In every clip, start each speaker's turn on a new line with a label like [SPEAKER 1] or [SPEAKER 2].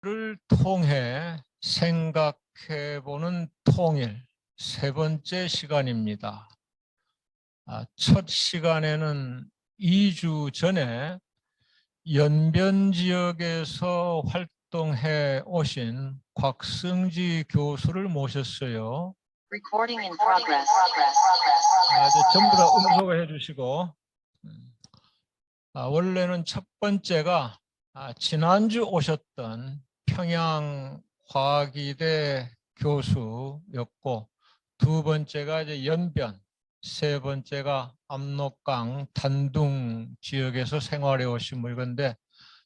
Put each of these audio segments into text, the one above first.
[SPEAKER 1] 를 통해 생각해보는 통일 세 번째 시간입니다. 첫 시간에는 2주 전에 연변 지역에서 활동해 오신 곽승지 교수를 모셨어요.
[SPEAKER 2] Recording in progress.
[SPEAKER 1] 이제 전부 다 음소거 해주시고, 원래는 첫 번째가 지난주 오셨던 평양화기대 교수였고, 두 번째가 이제 연변, 세 번째가 압록강 단둥 지역에서 생활해 오신 분인데,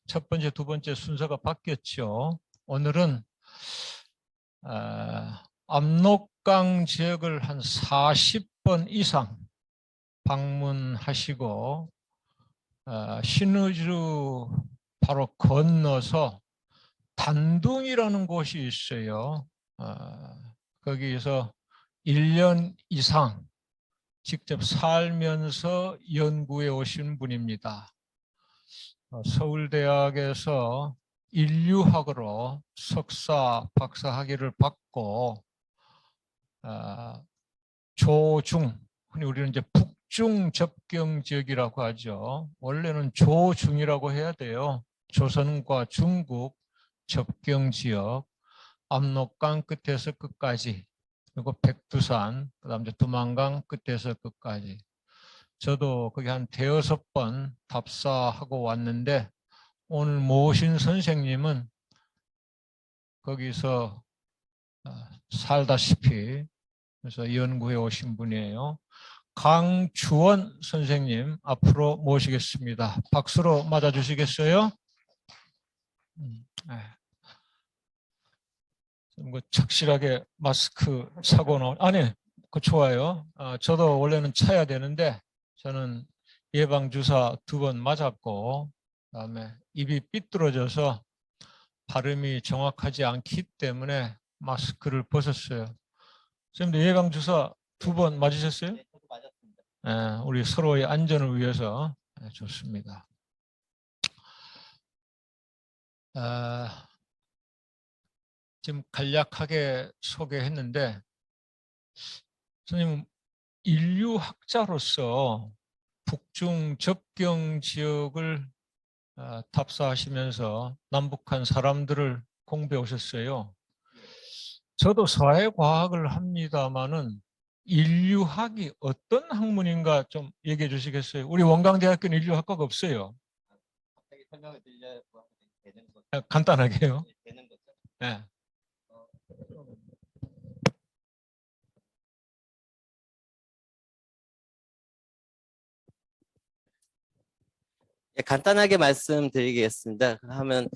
[SPEAKER 1] 첫 번째, 두 번째 순서가 바뀌었죠. 오늘은 압록강 지역을 한 40번 이상 방문하시고 신의주 바로 건너서 단둥이라는 곳이 있어요. 거기에서 1년 이상 직접 살면서 연구해 오신 분입니다. 서울대학에서 인류학으로 석사, 박사 학위를 받고 조중, 흔히 우리는 이제 북중 접경 지역이라고 하죠. 원래는 조중이라고 해야 돼요. 조선과 중국 접경 지역, 압록강 끝에서 끝까지, 그리고 백두산, 그다음 이제 두만강 끝에서 끝까지. 저도 거기 한 대여섯 번 답사하고 왔는데, 오늘 모신 선생님은 거기서 살다시피 그래서 연구해 오신 분이에요. 강주원 선생님 앞으로 모시겠습니다. 박수로 맞아주시겠어요? 뭐 착실하게 마스크 차고 아니, 그 좋아요. 저도 원래는 차야 되는데 저는 예방 주사 2번 맞았고, 그다음에 입이 삐뚤어져서 발음이 정확하지 않기 때문에 마스크를 벗었어요. 선생님도 예방 주사 2번 맞으셨어요?
[SPEAKER 3] 네, 저도 맞았습니다.
[SPEAKER 1] 우리 서로의 안전을 위해서 좋습니다. 지금 간략하게 소개했는데, 선생님 인류학자로서 북중 접경 지역을 답사하시면서 남북한 사람들을 공부해 오셨어요. 저도 사회과학을 합니다마는 인류학이 어떤 학문인가 좀 얘기해 주시겠어요? 우리 원광대학교는 인류학과가 없어요.
[SPEAKER 3] 갑자기 설명을 드려야 되는 거죠?
[SPEAKER 1] 간단하게요.
[SPEAKER 3] 되는 거죠?
[SPEAKER 1] 네.
[SPEAKER 3] 간단하게 말씀드리겠습니다. 하면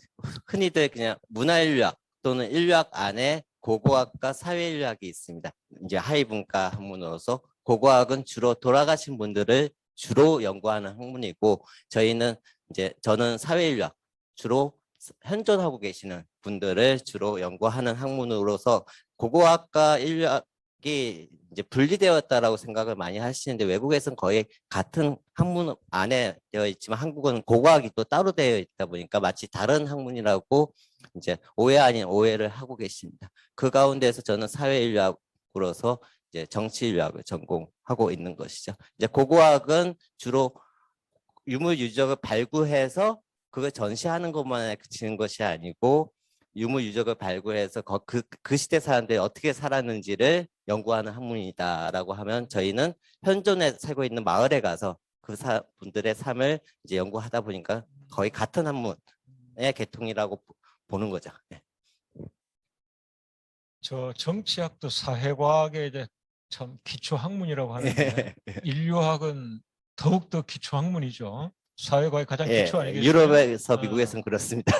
[SPEAKER 3] 흔히들 그냥 문화인류학 또는 인류학 안에 고고학과 사회인류학이 있습니다. 이제 하위분과 학문으로서 고고학은 주로 돌아가신 분들을 주로 연구하는 학문이고, 저는 사회인류학, 주로 현존하고 계시는 분들을 주로 연구하는 학문으로서 고고학과 인류학이 이제 분리되었다라고 생각을 많이 하시는데, 외국에서는 거의 같은 학문 안에 되어 있지만 한국은 고고학이 또 따로 되어 있다 보니까 마치 다른 학문이라고 이제 오해 아닌 오해를 하고 계십니다. 그 가운데서 저는 사회인류학으로서 이제 정치인류학을 전공하고 있는 것이죠. 이제 고고학은 주로 유물유적을 발굴해서 그걸 전시하는 것만에 그치는 것이 아니고, 유물유적을 발굴해서 그 시대 사람들이 어떻게 살았는지를 연구하는 학문이다라고 하면, 저희는 현존에 살고 있는 마을에 가서 그 분들의 삶을 이제 연구하다 보니까 거의 같은 학문의 계통이라고 보는 거죠. 네.
[SPEAKER 1] 저 정치학도 사회과학의 이제 참 기초 학문이라고 하는데 인류학은 더욱더 기초 학문이죠. 사회과학이 가장 기초 아니겠어요?
[SPEAKER 3] 유럽에서 미국에서는 그렇습니다.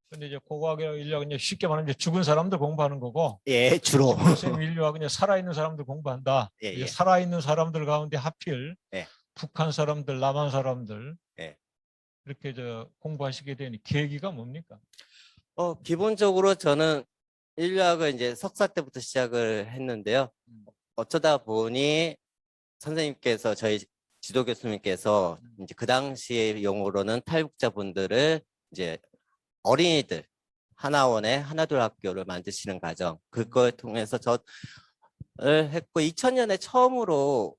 [SPEAKER 1] 근데 이제 고고학이나 인류학은 이제 쉽게 말하면 이제 죽은 사람들 공부하는 거고,
[SPEAKER 3] 예, 주로.
[SPEAKER 1] 선생님 인류학은 이제 살아있는 사람들 공부한다. 이제 살아있는 사람들 가운데 하필 북한 사람들, 남한 사람들 이렇게 공부하시게 된 계기가 뭡니까?
[SPEAKER 3] 기본적으로 저는 인류학을 이제 석사 때부터 시작을 했는데요. 어쩌다 보니 선생님께서, 저희 지도 교수님께서 이제 그 당시의 용어로는 탈북자분들을 이제 어린이들, 하나원의 하나둘 학교를 만드시는 과정, 그걸 통해서 저를 했고 2000년에 처음으로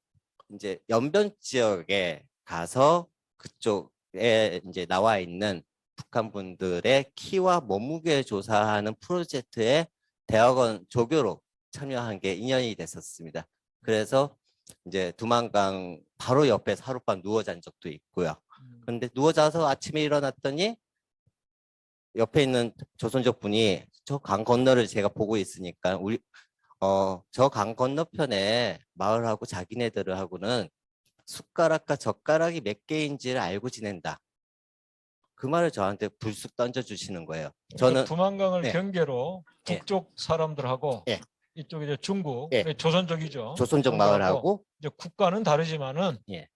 [SPEAKER 3] 이제 연변 지역에 가서 그쪽에 이제 나와 있는 북한 분들의 키와 몸무게 조사하는 프로젝트에 대학원 조교로 참여한 게 2년이 됐었습니다. 그래서 이제 두만강 바로 옆에서 하룻밤 누워 잔 적도 있고요. 그런데 누워 자서 아침에 일어났더니 옆에 있는 조선족 분이 저 강 건너를 제가 보고 있으니까 저 강 건너편에 마을하고 자기네들하고는 숟가락과 젓가락이 몇 개인지를 알고 지낸다. 그 말을 저한테 불쑥 던져주시는 거예요. 저는
[SPEAKER 1] 두만강을
[SPEAKER 3] 네.
[SPEAKER 1] 북쪽 사람들하고
[SPEAKER 3] 예.
[SPEAKER 1] 이쪽 이제 중국,
[SPEAKER 3] 예.
[SPEAKER 1] 조선족이죠.
[SPEAKER 3] 조선족 마을하고
[SPEAKER 1] 이제 국가는 다르지만은
[SPEAKER 3] 예.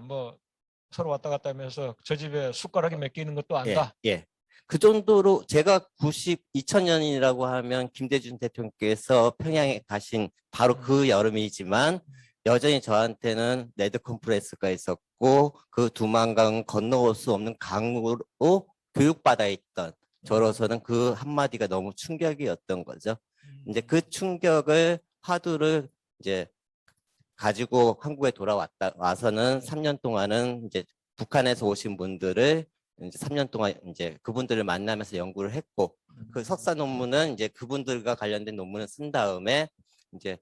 [SPEAKER 1] 뭐 서로 왔다 갔다 하면서 저 집에 숟가락이 몇 개 있는 것도 안다.
[SPEAKER 3] 예. 그 정도로 제가 2000년이라고 하면 김대중 대통령께서 평양에 가신 바로 그 여름이지만 여전히 저한테는 레드 컴프레스가 있었고 그 두만강 건너올 수 없는 강으로 교육받아 있던 저로서는 그 한마디가 너무 충격이었던 거죠. 이제 그 충격을 화두를 이제 가지고 한국에 와서는 3년 동안은 이제 북한에서 오신 분들을 이제 3년 동안 이제 그분들을 만나면서 연구를 했고 그 석사 논문은 이제 그분들과 관련된 논문을 쓴 다음에 이제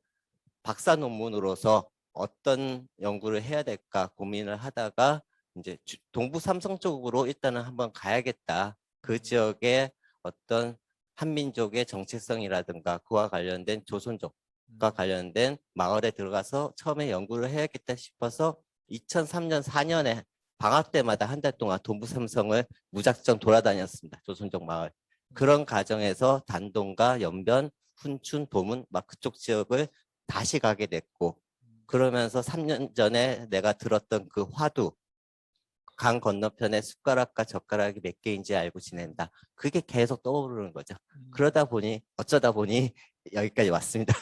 [SPEAKER 3] 박사 논문으로서 어떤 연구를 해야 될까 고민을 하다가 이제 동부 삼성 쪽으로 일단은 한번 가야겠다. 그 지역에 어떤 한민족의 정체성이라든가 그와 관련된 조선족과 관련된 마을에 들어가서 처음에 연구를 해야겠다 싶어서 2003년 4년에 방학 때마다 한 달 동안 동부 삼성을 무작정 돌아다녔습니다. 조선족 마을. 그런 과정에서 단동과 연변, 훈춘, 도문 막 그쪽 지역을 다시 가게 됐고 그러면서 3년 전에 내가 들었던 그 화두 강 건너편에 숟가락과 젓가락이 몇 개인지 알고 지낸다. 그게 계속 떠오르는 거죠. 그러다 보니 어쩌다 보니 여기까지 왔습니다.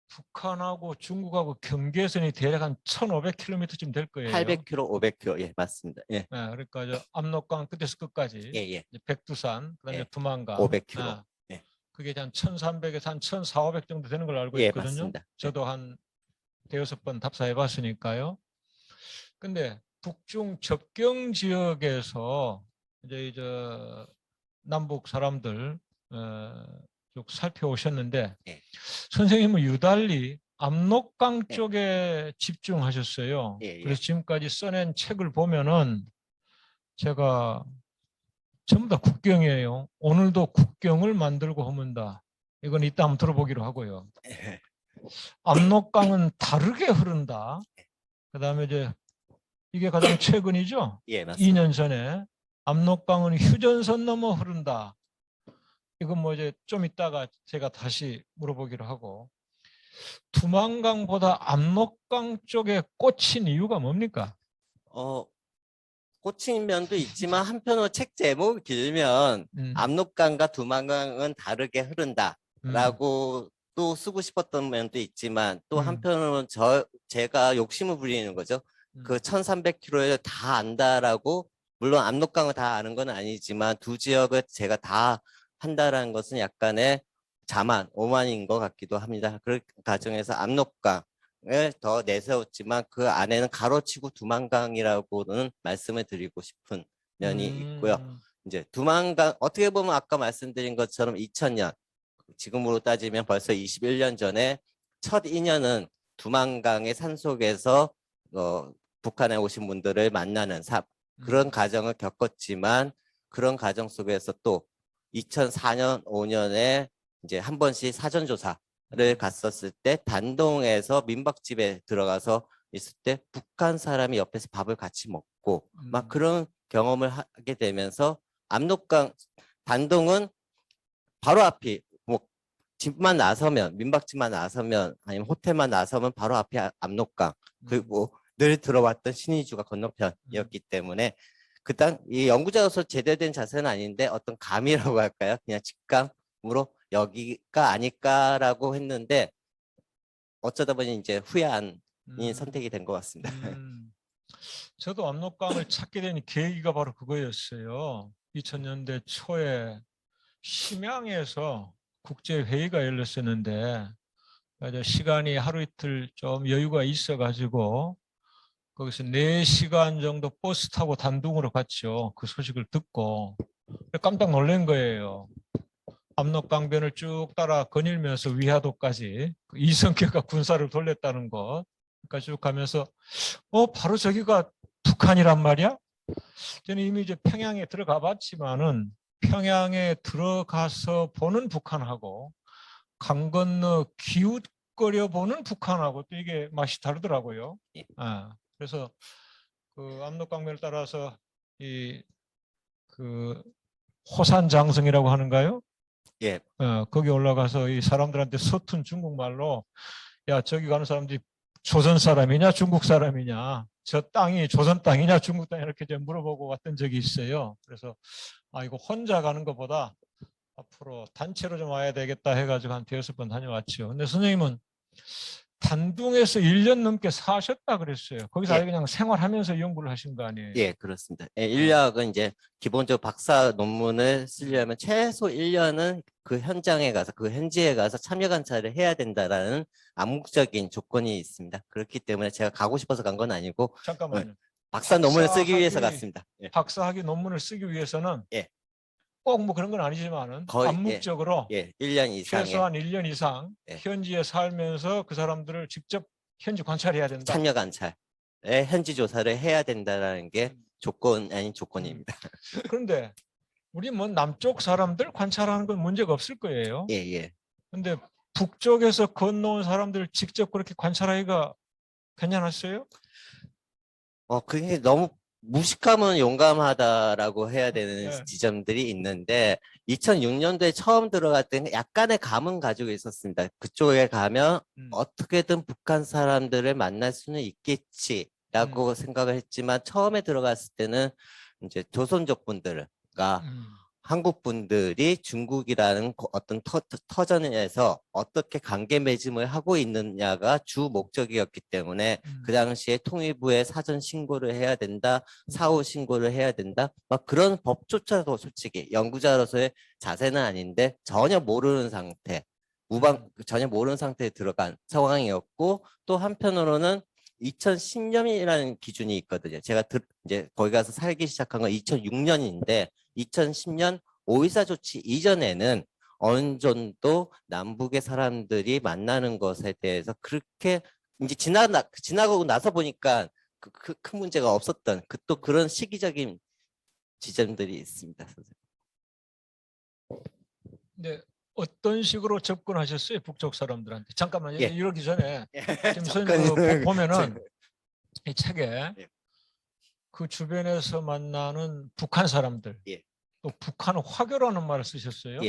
[SPEAKER 1] 북한하고 중국하고 경계선이 대략 한 1500km쯤 될 거예요.
[SPEAKER 3] 800km, 500km. 예, 맞습니다. 예.
[SPEAKER 1] 그러니까 압록강 끝에서 끝까지
[SPEAKER 3] 예.
[SPEAKER 1] 백두산, 그다음에
[SPEAKER 3] 예.
[SPEAKER 1] 두만강
[SPEAKER 3] 500km. 예.
[SPEAKER 1] 그게 한 1300에서 한 1400 정도 되는 걸로 알고
[SPEAKER 3] 예,
[SPEAKER 1] 있거든요.
[SPEAKER 3] 맞습니다.
[SPEAKER 1] 저도 한 대여섯 번 답사해 봤으니까요. 근데 북중 접경 지역에서 이제 남북 사람들 쭉 살펴오셨는데
[SPEAKER 3] 예.
[SPEAKER 1] 선생님은 유달리 압록강 쪽에 집중하셨어요.
[SPEAKER 3] 예.
[SPEAKER 1] 그래서 지금까지 써낸 책을 보면은 제가 전부 다 국경이에요. 오늘도 국경을 만들고 허문다. 이건 이따 한번 들어보기로 하고요. 압록강은 다르게 흐른다. 그다음에 이제 이게 가장 최근이죠.
[SPEAKER 3] 예, 맞습니다.
[SPEAKER 1] 2년 전에 압록강은 휴전선 넘어 흐른다. 이건 뭐 이제 좀 이따가 제가 다시 물어보기로 하고 두만강보다 압록강 쪽에 꽂힌 이유가 뭡니까?
[SPEAKER 3] 꽂힌 면도 있지만 한편으로 책 제목을 길면 압록강과 두만강은 다르게 흐른다라고 또 쓰고 싶었던 면도 있지만 또 한편으로는 제가 욕심을 부리는 거죠. 그 1300km를 다 안다라고 물론 압록강을 다 아는 건 아니지만 두 지역을 제가 다 한다라는 것은 약간의 오만인 것 같기도 합니다. 그 과정에서 압록강을 더 내세웠지만 그 안에는 가로치고 두만강이라고는 말씀을 드리고 싶은 면이 있고요. 이제 두만강 어떻게 보면 아까 말씀드린 것처럼 2000년 지금으로 따지면 벌써 21년 전에 첫 인연은 두만강의 산속에서 북한에 오신 분들을 만나는 그런 과정을 겪었지만 그런 과정 속에서 또 2004년, 5년에 이제 한 번씩 사전조사를 갔었을 때 단동에서 민박집에 들어가서 있을 때 북한 사람이 옆에서 밥을 같이 먹고 막 그런 경험을 하게 되면서 압록강 단동은 바로 앞이 뭐 집만 나서면 민박집만 나서면 아니면 호텔만 나서면 바로 앞이 압록강 그리고 늘 들어왔던 신의주가 건너편이었기 때문에 이 연구자로서 제대로 된 자세는 아닌데 어떤 감이라고 할까요? 그냥 직감으로 여기가 아닐까라고 했는데 어쩌다 보니 이제 후회한 선택이 된 것 같습니다.
[SPEAKER 1] 저도 압록강을 찾게 된 계기가 바로 그거였어요. 2000년대 초에 심양에서 국제회의가 열렸었는데 시간이 하루 이틀 좀 여유가 있어가지고 거기서 4시간 정도 버스 타고 단둥으로 갔죠. 그 소식을 듣고 깜짝 놀란 거예요. 압록강변을 쭉 따라 거닐면서 위화도까지 이성계가 군사를 돌렸다는 것. 그러니까 쭉 가면서 바로 저기가 북한이란 말이야? 저는 이미 이제 평양에 들어가 봤지만은 평양에 들어가서 보는 북한하고 강 건너 기웃거려 보는 북한하고 또 이게 맛이 다르더라고요. 그래서 그 압록강변을 따라서 그 호산장성이라고 하는가요?
[SPEAKER 3] 예.
[SPEAKER 1] 거기 올라가서 이 사람들한테 서툰 중국말로 야 저기 가는 사람들이 조선 사람이냐 중국 사람이냐 저 땅이 조선 땅이냐 중국 땅이냐 이렇게 좀 물어보고 왔던 적이 있어요. 그래서 이거 혼자 가는 것보다 앞으로 단체로 좀 와야 되겠다 해가지고 한 5번 다녀왔죠. 근데 선생님은 단둥에서 1년 넘게 사셨다 그랬어요. 거기서 아예 그냥 생활하면서 연구를 하신 거 아니에요?
[SPEAKER 3] 예, 그렇습니다. 인류학은 이제 기본적으로 박사 논문을 쓰려면 최소 1년은 그 현장에 가서 그 현지에 가서 참여 관찰을 해야 된다라는 암묵적인 조건이 있습니다. 그렇기 때문에 제가 가고 싶어서 간 건 아니고
[SPEAKER 1] 잠깐만요.
[SPEAKER 3] 박사 논문을 쓰기 위해서 갔습니다.
[SPEAKER 1] 박사학위 논문을 쓰기 위해서는
[SPEAKER 3] 예.
[SPEAKER 1] 꼭 뭐 그런 건 아니지만은
[SPEAKER 3] 거의,
[SPEAKER 1] 암묵적으로
[SPEAKER 3] 1년 이상의
[SPEAKER 1] 최소한 1년 이상 현지에 살면서 그 사람들을 직접 현지 관찰해야 된다.
[SPEAKER 3] 참여 관찰. 현지 조사를 해야 된다는 게 조건 아닌 조건입니다.
[SPEAKER 1] 그런데 우리 뭐 남쪽 사람들 관찰하는 건 문제가 없을 거예요.
[SPEAKER 3] 예.
[SPEAKER 1] 근데 북쪽에서 건너온 사람들을 직접 그렇게 관찰하기가 괜찮았어요?
[SPEAKER 3] 그게 너무 무식하면 용감하다라고 해야 되는 지점들이 있는데 2006년도에 처음 들어갈 때는 약간의 감은 가지고 있었습니다. 그쪽에 가면 어떻게든 북한 사람들을 만날 수는 있겠지라고 생각을 했지만 처음에 들어갔을 때는 이제 조선족 분들과 한국 분들이 중국이라는 어떤 터전에서 어떻게 관계 맺음을 하고 있느냐가 주 목적이었기 때문에 그 당시에 통일부에 사전 신고를 해야 된다, 사후 신고를 해야 된다, 막 그런 법조차도 솔직히 연구자로서의 자세는 아닌데 전혀 모르는 상태, 전혀 모르는 상태에 들어간 상황이었고 또 한편으로는 2010년이라는 기준이 있거든요. 제가 이제 거기 가서 살기 시작한 건 2006년인데 2010년 5.14 조치 이전에는 어느 정도 남북의 사람들이 만나는 것에 대해서 그렇게 이제 지나가고 나서 보니까 큰 문제가 없었던 또 그런 시기적인 지점들이 있습니다. 선생님.
[SPEAKER 1] 네, 어떤 식으로 접근하셨어요? 북쪽 사람들한테. 잠깐만요. 이러기 전에 지금 선생님 보면은 이 책에 그 주변에서 만나는 북한 사람들, 또 북한 화교라는 말을 쓰셨어요.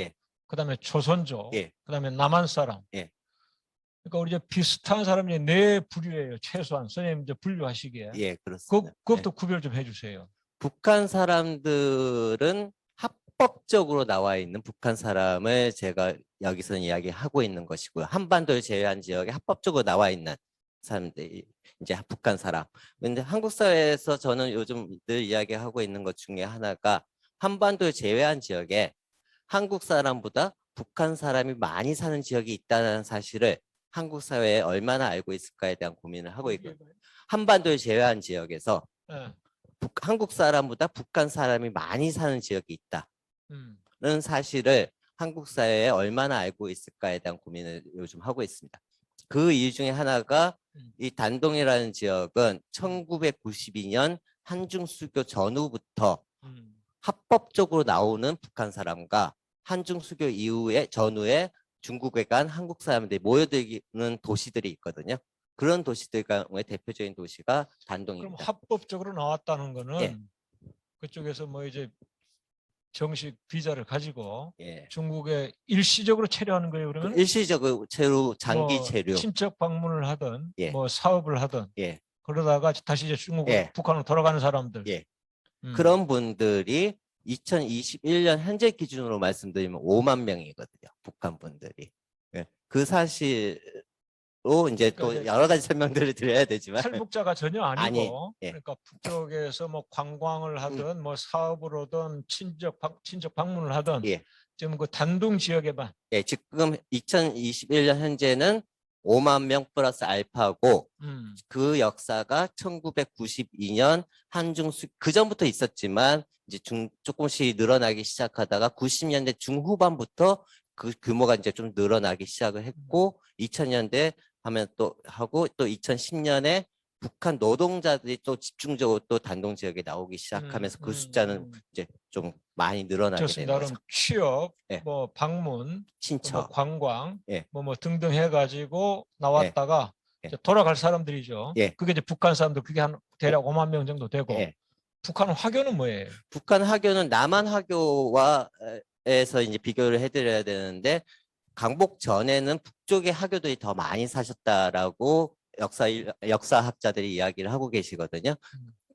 [SPEAKER 1] 그다음에 조선족, 그다음에 남한 사람. 그러니까 우리 비슷한 사람이 4부류예요. 최소한 선생님 이제 분류하시기에.
[SPEAKER 3] 그렇습니다.
[SPEAKER 1] 그것도 구별 좀 해주세요.
[SPEAKER 3] 북한 사람들은 합법적으로 나와 있는 북한 사람을 제가 여기서는 이야기하고 있는 것이고요. 한반도를 제외한 지역에 합법적으로 나와 있는 사람들이 이제 북한 사람. 근데 한국 사회에서 저는 요즘 늘 이야기하고 있는 것 중에 하나가 한반도를 제외한 지역에 한국 사람보다 북한 사람이 많이 사는 지역이 있다는 사실을 한국 사회에 얼마나 알고 있을까에 대한 고민을 하고 있거든요. 한반도를 제외한 지역에서 한국 사람보다 북한 사람이 많이 사는 지역이 있다는 사실을 한국 사회에 얼마나 알고 있을까에 대한 고민을 요즘 하고 있습니다. 그 이유 중에 하나가 이 단동이라는 지역은 1992년 한중수교 전후부터 합법적으로 나오는 북한 사람과 한중수교 이후에 전후에 중국에 간 한국 사람들이 모여들는 도시들이 있거든요. 그런 도시들 가운데 대표적인 도시가 단동입니다.
[SPEAKER 1] 그럼 합법적으로 나왔다는 거는 그쪽에서 뭐 이제 정식 비자를 가지고 중국에 일시적으로 체류하는 거예요, 그러면?
[SPEAKER 3] 일시적으로 체류, 장기 체류.
[SPEAKER 1] 친척 방문을 하든 뭐 사업을 하든 그러다가 다시 이제 북한으로 돌아가는 사람들.
[SPEAKER 3] 그런 분들이 2021년 현재 기준으로 말씀드리면 5만 명이거든요. 북한 분들이. 그 사실을 이제 또
[SPEAKER 1] 그러니까 이제
[SPEAKER 3] 여러 가지 설명들을 드려야 되지만
[SPEAKER 1] 탈북자가 전혀 아니고
[SPEAKER 3] 예.
[SPEAKER 1] 그러니까 북쪽에서 뭐 관광을 하든 뭐 사업으로든 친척 방문을 하든
[SPEAKER 3] 예.
[SPEAKER 1] 지금 그 단둥 지역에만
[SPEAKER 3] 예, 지금 2021년 현재는 5만 명 플러스 알파고 그 역사가 1992년 그 전부터 있었지만 이제 조금씩 늘어나기 시작하다가 90년대 중후반부터 그 규모가 이제 좀 늘어나기 시작을 했고 2000년대 하면 또 하고 또 2010년에 북한 노동자들이 또 집중적으로 또 단동 지역에 나오기 시작하면서 그 숫자는 이제 좀 많이 늘어나게 되는
[SPEAKER 1] 좋습니다.
[SPEAKER 3] 거죠.
[SPEAKER 1] 그럼 취업,
[SPEAKER 3] 예.
[SPEAKER 1] 뭐 방문, 또 뭐
[SPEAKER 3] 친척.
[SPEAKER 1] 관광,
[SPEAKER 3] 예.
[SPEAKER 1] 뭐 등등 해가지고 나왔다가
[SPEAKER 3] 예.
[SPEAKER 1] 이제 돌아갈 사람들이,죠.
[SPEAKER 3] 예.
[SPEAKER 1] 그게 이제 북한 사람들 그게 한 대략 5만 명 정도 되고
[SPEAKER 3] 예.
[SPEAKER 1] 북한 화교는 뭐예요?
[SPEAKER 3] 북한 화교는 남한 화교와에서 이제 비교를 해드려야 되는데 강복 전에는 북쪽의 화교들이 더 많이 사셨다라고 역사학자들이 이야기를 하고 계시거든요.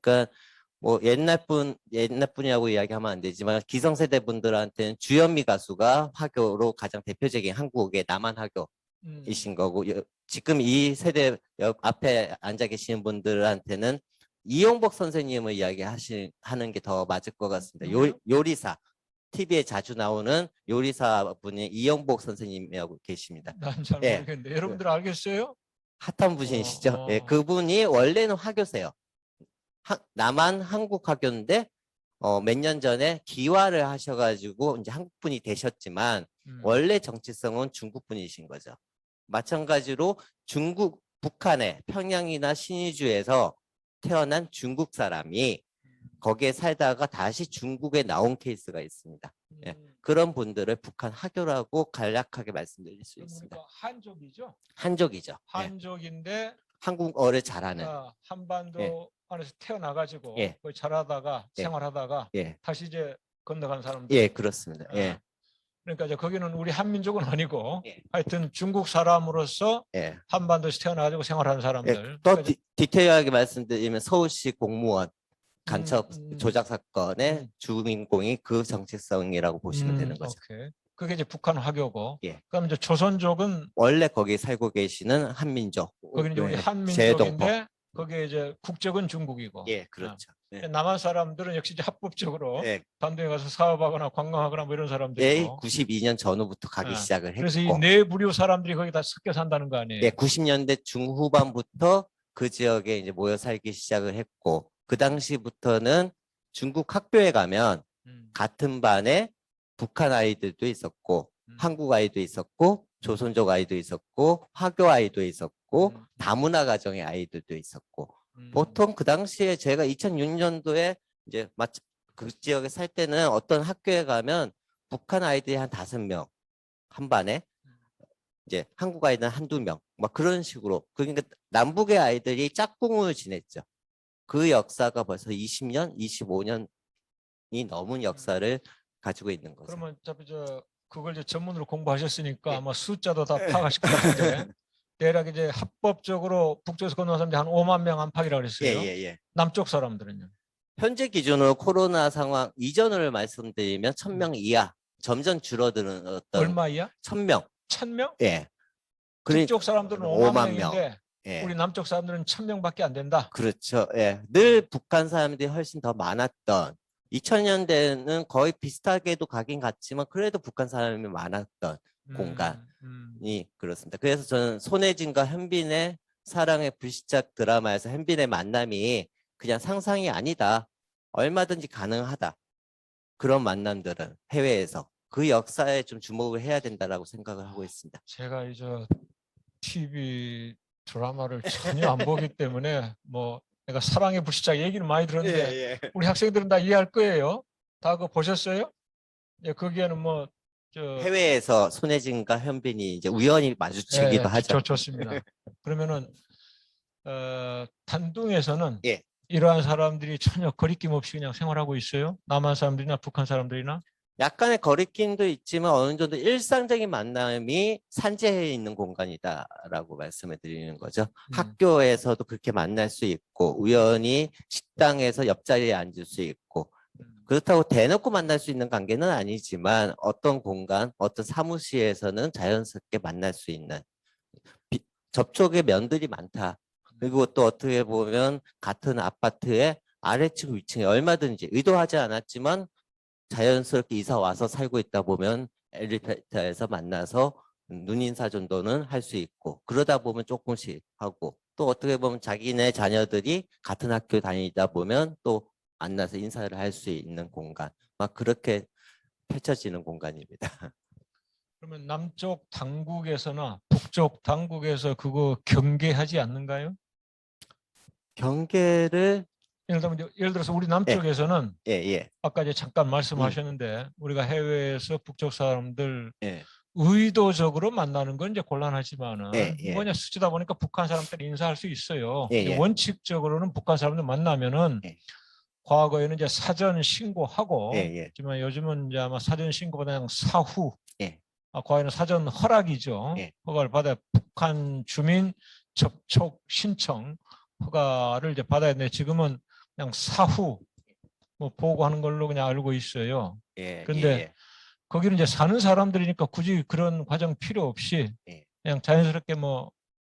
[SPEAKER 3] 그러니까 뭐 옛날 분이라고 이야기하면 안 되지만 기성세대 분들한테는 주현미 가수가 화교로 가장 대표적인 한국의 남한 화교이신 거고 지금 이 세대 앞에 앉아 계시는 분들한테는 이용복 선생님을 하는 게 더 맞을 것 같습니다. 요리사. TV에 자주 나오는 요리사 분이 이용복 선생님이라고 계십니다.
[SPEAKER 1] 난 잘
[SPEAKER 3] 예.
[SPEAKER 1] 모르겠는데 여러분들 알겠어요?
[SPEAKER 3] 핫한 분이시죠? 예, 그분이 원래는 화교세요. 남한 한국 화교인데 몇 년 전에 기화를 하셔가지고 이제 한국 분이 되셨지만 원래 정체성은 중국 분이신 거죠. 마찬가지로 북한의 평양이나 신의주에서 태어난 중국 사람이 거기에 살다가 다시 중국에 나온 케이스가 있습니다. 예, 그런 분들을 북한 화교라고 간략하게 말씀드릴 수 있습니다.
[SPEAKER 1] 그러니까 한족이죠?
[SPEAKER 3] 한족이죠. 예,
[SPEAKER 1] 한족인데
[SPEAKER 3] 한국어를 잘하는.
[SPEAKER 1] 한반도
[SPEAKER 3] 예.
[SPEAKER 1] 안에서 태어나가지고
[SPEAKER 3] 예.
[SPEAKER 1] 거기 자라다가
[SPEAKER 3] 예.
[SPEAKER 1] 생활하다가
[SPEAKER 3] 예,
[SPEAKER 1] 다시 이제 건너간 사람들.
[SPEAKER 3] 예, 그렇습니다. 예,
[SPEAKER 1] 그러니까 이제 거기는 우리 한민족은 아니고
[SPEAKER 3] 예.
[SPEAKER 1] 하여튼 중국 사람으로서
[SPEAKER 3] 예.
[SPEAKER 1] 한반도에서 태어나가지고 생활하는
[SPEAKER 3] 예,
[SPEAKER 1] 사람들.
[SPEAKER 3] 더
[SPEAKER 1] 그러니까
[SPEAKER 3] 디테일하게 말씀드리면 서울시 공무원 간첩
[SPEAKER 1] 음.
[SPEAKER 3] 조작 사건의 주인공이 그 정체성이라고 보시면 되는 거죠.
[SPEAKER 1] 오케이. 그게 이제 북한 화교고.
[SPEAKER 3] 예.
[SPEAKER 1] 그럼 이제 조선족은
[SPEAKER 3] 원래 거기 살고 계시는 한민족.
[SPEAKER 1] 거기는 이제 우리
[SPEAKER 3] 예,
[SPEAKER 1] 한민족인데
[SPEAKER 3] 재동포.
[SPEAKER 1] 거기에 이제 국적은 중국이고.
[SPEAKER 3] 예, 그렇죠. 예.
[SPEAKER 1] 남한 사람들은 역시 이제 합법적으로
[SPEAKER 3] 예,
[SPEAKER 1] 단둥에 가서 사업하거나 관광하거나 뭐 이런 사람들이고.
[SPEAKER 3] 92년 전후부터 가기 시작을
[SPEAKER 1] 그래서 이
[SPEAKER 3] 했고.
[SPEAKER 1] 네 부류 사람들이 거기 다 섞여 산다는 거 아니에요?
[SPEAKER 3] 예, 90년대 중후반부터 그 지역에 이제 모여 살기 시작을 했고 그 당시부터는 중국 학교에 가면 같은 반에 북한 아이들도 있었고 한국 아이도 있었고 조선족 아이도 있었고 화교 아이도 있었고 다문화 가정의 아이들도 있었고 보통 그 당시에 제가 2006년도에 이제 그 지역에 살 때는 어떤 학교에 가면 북한 아이들이 한 5명 한 반에 이제 한국 아이들은 한두 명 막 그런 식으로 그러니까 남북의 아이들이 짝꿍을 지냈죠. 그 역사가 벌써 20년, 25년이 넘은 역사를 가지고 있는 거죠.
[SPEAKER 1] 그러면 어차피 그걸 이제 전문으로 공부하셨으니까
[SPEAKER 3] 예.
[SPEAKER 1] 아마 숫자도 다 파악하실 것 같은데 대략 이제 합법적으로 북쪽에서 건너온 사람들이 한 5만 명 안팎이라고 그랬어요.
[SPEAKER 3] 예.
[SPEAKER 1] 남쪽 사람들은요?
[SPEAKER 3] 현재 기준으로 코로나 상황 이전을 말씀드리면 1000명 이하 점점 줄어드는 어떤
[SPEAKER 1] 얼마야?
[SPEAKER 3] 1000명.
[SPEAKER 1] 1000명?
[SPEAKER 3] 예.
[SPEAKER 1] 북쪽 사람들은 5만
[SPEAKER 3] 명.
[SPEAKER 1] 명인데
[SPEAKER 3] 예.
[SPEAKER 1] 우리 남쪽 사람들은 1000명밖에 안 된다.
[SPEAKER 3] 그렇죠. 예. 늘 북한 사람들이 훨씬 더 많았던 2000년대는 거의 비슷하게도 가긴 갔지만 그래도 북한 사람이 많았던 공간이 그렇습니다. 그래서 저는 손혜진과 현빈의 사랑의 불시착 드라마에서 현빈의 만남이 그냥 상상이 아니다. 얼마든지 가능하다. 그런 만남들은 해외에서 그 역사에 좀 주목을 해야 된다라고 생각을 하고 있습니다.
[SPEAKER 1] 제가 이제 TV 드라마를 전혀 안 보기 때문에 뭐 내가 사랑의 불시착 얘기는 많이 들었는데 우리 학생들은 다 이해할 거예요. 다 그거 보셨어요? 예, 거기에는 뭐
[SPEAKER 3] 해외에서 손혜진과 현빈이 이제 우연히 마주치기도 하죠.
[SPEAKER 1] 좋습니다. 그러면은 단둥에서는
[SPEAKER 3] 예.
[SPEAKER 1] 이러한 사람들이 전혀 거리낌 없이 그냥 생활하고 있어요? 남한 사람들이나 북한 사람들이나?
[SPEAKER 3] 약간의 거리낌도 있지만 어느 정도 일상적인 만남이 산재해 있는 공간이다라고 말씀을 드리는 거죠. 학교에서도 그렇게 만날 수 있고 우연히 식당에서 옆자리에 앉을 수 있고 그렇다고 대놓고 만날 수 있는 관계는 아니지만 어떤 공간, 어떤 사무실에서는 자연스럽게 만날 수 있는 접촉의 면들이 많다. 그리고 또 어떻게 보면 같은 아파트의 아래층, 위층에 얼마든지 의도하지 않았지만 자연스럽게 이사 와서 살고 있다 보면 엘리베이터에서 만나서 눈인사 정도는 할 수 있고, 그러다 보면 조금씩 하고, 또 어떻게 보면 자기네 자녀들이 같은 학교 다니다 보면 또 만나서 인사를 할 수 있는 공간, 막 그렇게 펼쳐지는 공간입니다.
[SPEAKER 1] 그러면 남쪽 당국에서나 북쪽 당국에서 그거 경계하지 않는가요?
[SPEAKER 3] 경계를
[SPEAKER 1] 예를 들어서 우리 남쪽에서는
[SPEAKER 3] 예, 예,
[SPEAKER 1] 아까 이제 잠깐 말씀하셨는데 우리가 해외에서 북쪽 사람들
[SPEAKER 3] 예,
[SPEAKER 1] 의도적으로 만나는 건 이제 곤란하지만은
[SPEAKER 3] 예, 예.
[SPEAKER 1] 뭐냐 스치다 보니까 북한 사람들 인사할 수 있어요.
[SPEAKER 3] 예,
[SPEAKER 1] 이제
[SPEAKER 3] 예.
[SPEAKER 1] 원칙적으로는 북한 사람들 만나면은
[SPEAKER 3] 예.
[SPEAKER 1] 과거에는 이제 사전 신고하고,
[SPEAKER 3] 예, 예.
[SPEAKER 1] 하지만 요즘은 이제 아마 사전 신고보다 그냥 사후,
[SPEAKER 3] 예.
[SPEAKER 1] 과거에는 사전 허락이죠.
[SPEAKER 3] 예.
[SPEAKER 1] 허가를 받아 북한 주민 접촉 신청 허가를 이제 받아야 되는데 지금은 그냥 사후 뭐 보고하는 걸로 그냥 알고 있어요.
[SPEAKER 3] 예,
[SPEAKER 1] 근데
[SPEAKER 3] 예,
[SPEAKER 1] 거기는 이제 사는 사람들이니까 굳이 그런 과정 필요 없이
[SPEAKER 3] 예.
[SPEAKER 1] 그냥 자연스럽게 뭐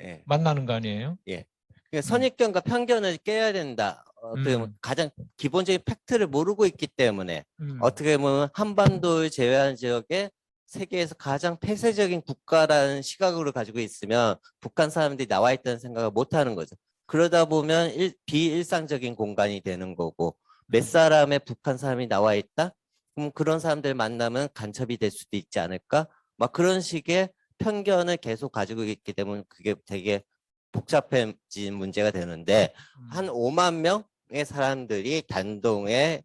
[SPEAKER 3] 예.
[SPEAKER 1] 만나는 거 아니에요?
[SPEAKER 3] 그러니까 선입견과 편견을 깨야 된다. 어떻게 보면
[SPEAKER 1] 음.
[SPEAKER 3] 가장 기본적인 팩트를 모르고 있기 때문에
[SPEAKER 1] 음.
[SPEAKER 3] 어떻게 보면 한반도를 제외한 지역에 세계에서 가장 폐쇄적인 국가라는 시각으로 가지고 있으면 북한 사람들이 나와 있다는 생각을 못 하는 거죠. 그러다 보면 비일상적인 공간이 되는 거고, 몇 사람의 북한 사람이 나와 있다? 그럼 그런 사람들 만나면 간첩이 될 수도 있지 않을까? 막 그런 식의 편견을 계속 가지고 있기 때문에 그게 되게 복잡해진 문제가 되는데, 한 5만 명의 사람들이 단동에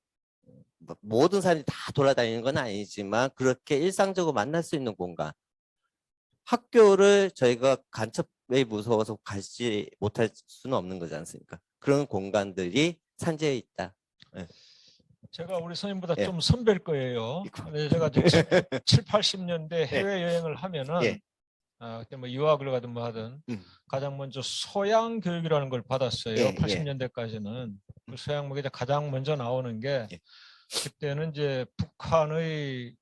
[SPEAKER 3] 모든 사람이 다 돌아다니는 건 아니지만 그렇게 일상적으로 만날 수 있는 공간. 학교를 저희가 간첩에 무서워서 가지 못할 수는 없는 거지 않습니까? 그런 공간들이 산재해 있다. 예.
[SPEAKER 1] 제가 우리 선생님보다
[SPEAKER 3] 예.
[SPEAKER 1] 좀 선배일 거예요. 근데 제가 이제 7, 80년대 해외여행을 하면은 그때 뭐 유학을 가든 뭐 하든 가장 먼저 소양 교육이라는 걸 받았어요.
[SPEAKER 3] 예, 예.
[SPEAKER 1] 80년대까지는. 그 소양 무기에 가장 먼저 나오는 게
[SPEAKER 3] 예.
[SPEAKER 1] 그때는 이제 북한의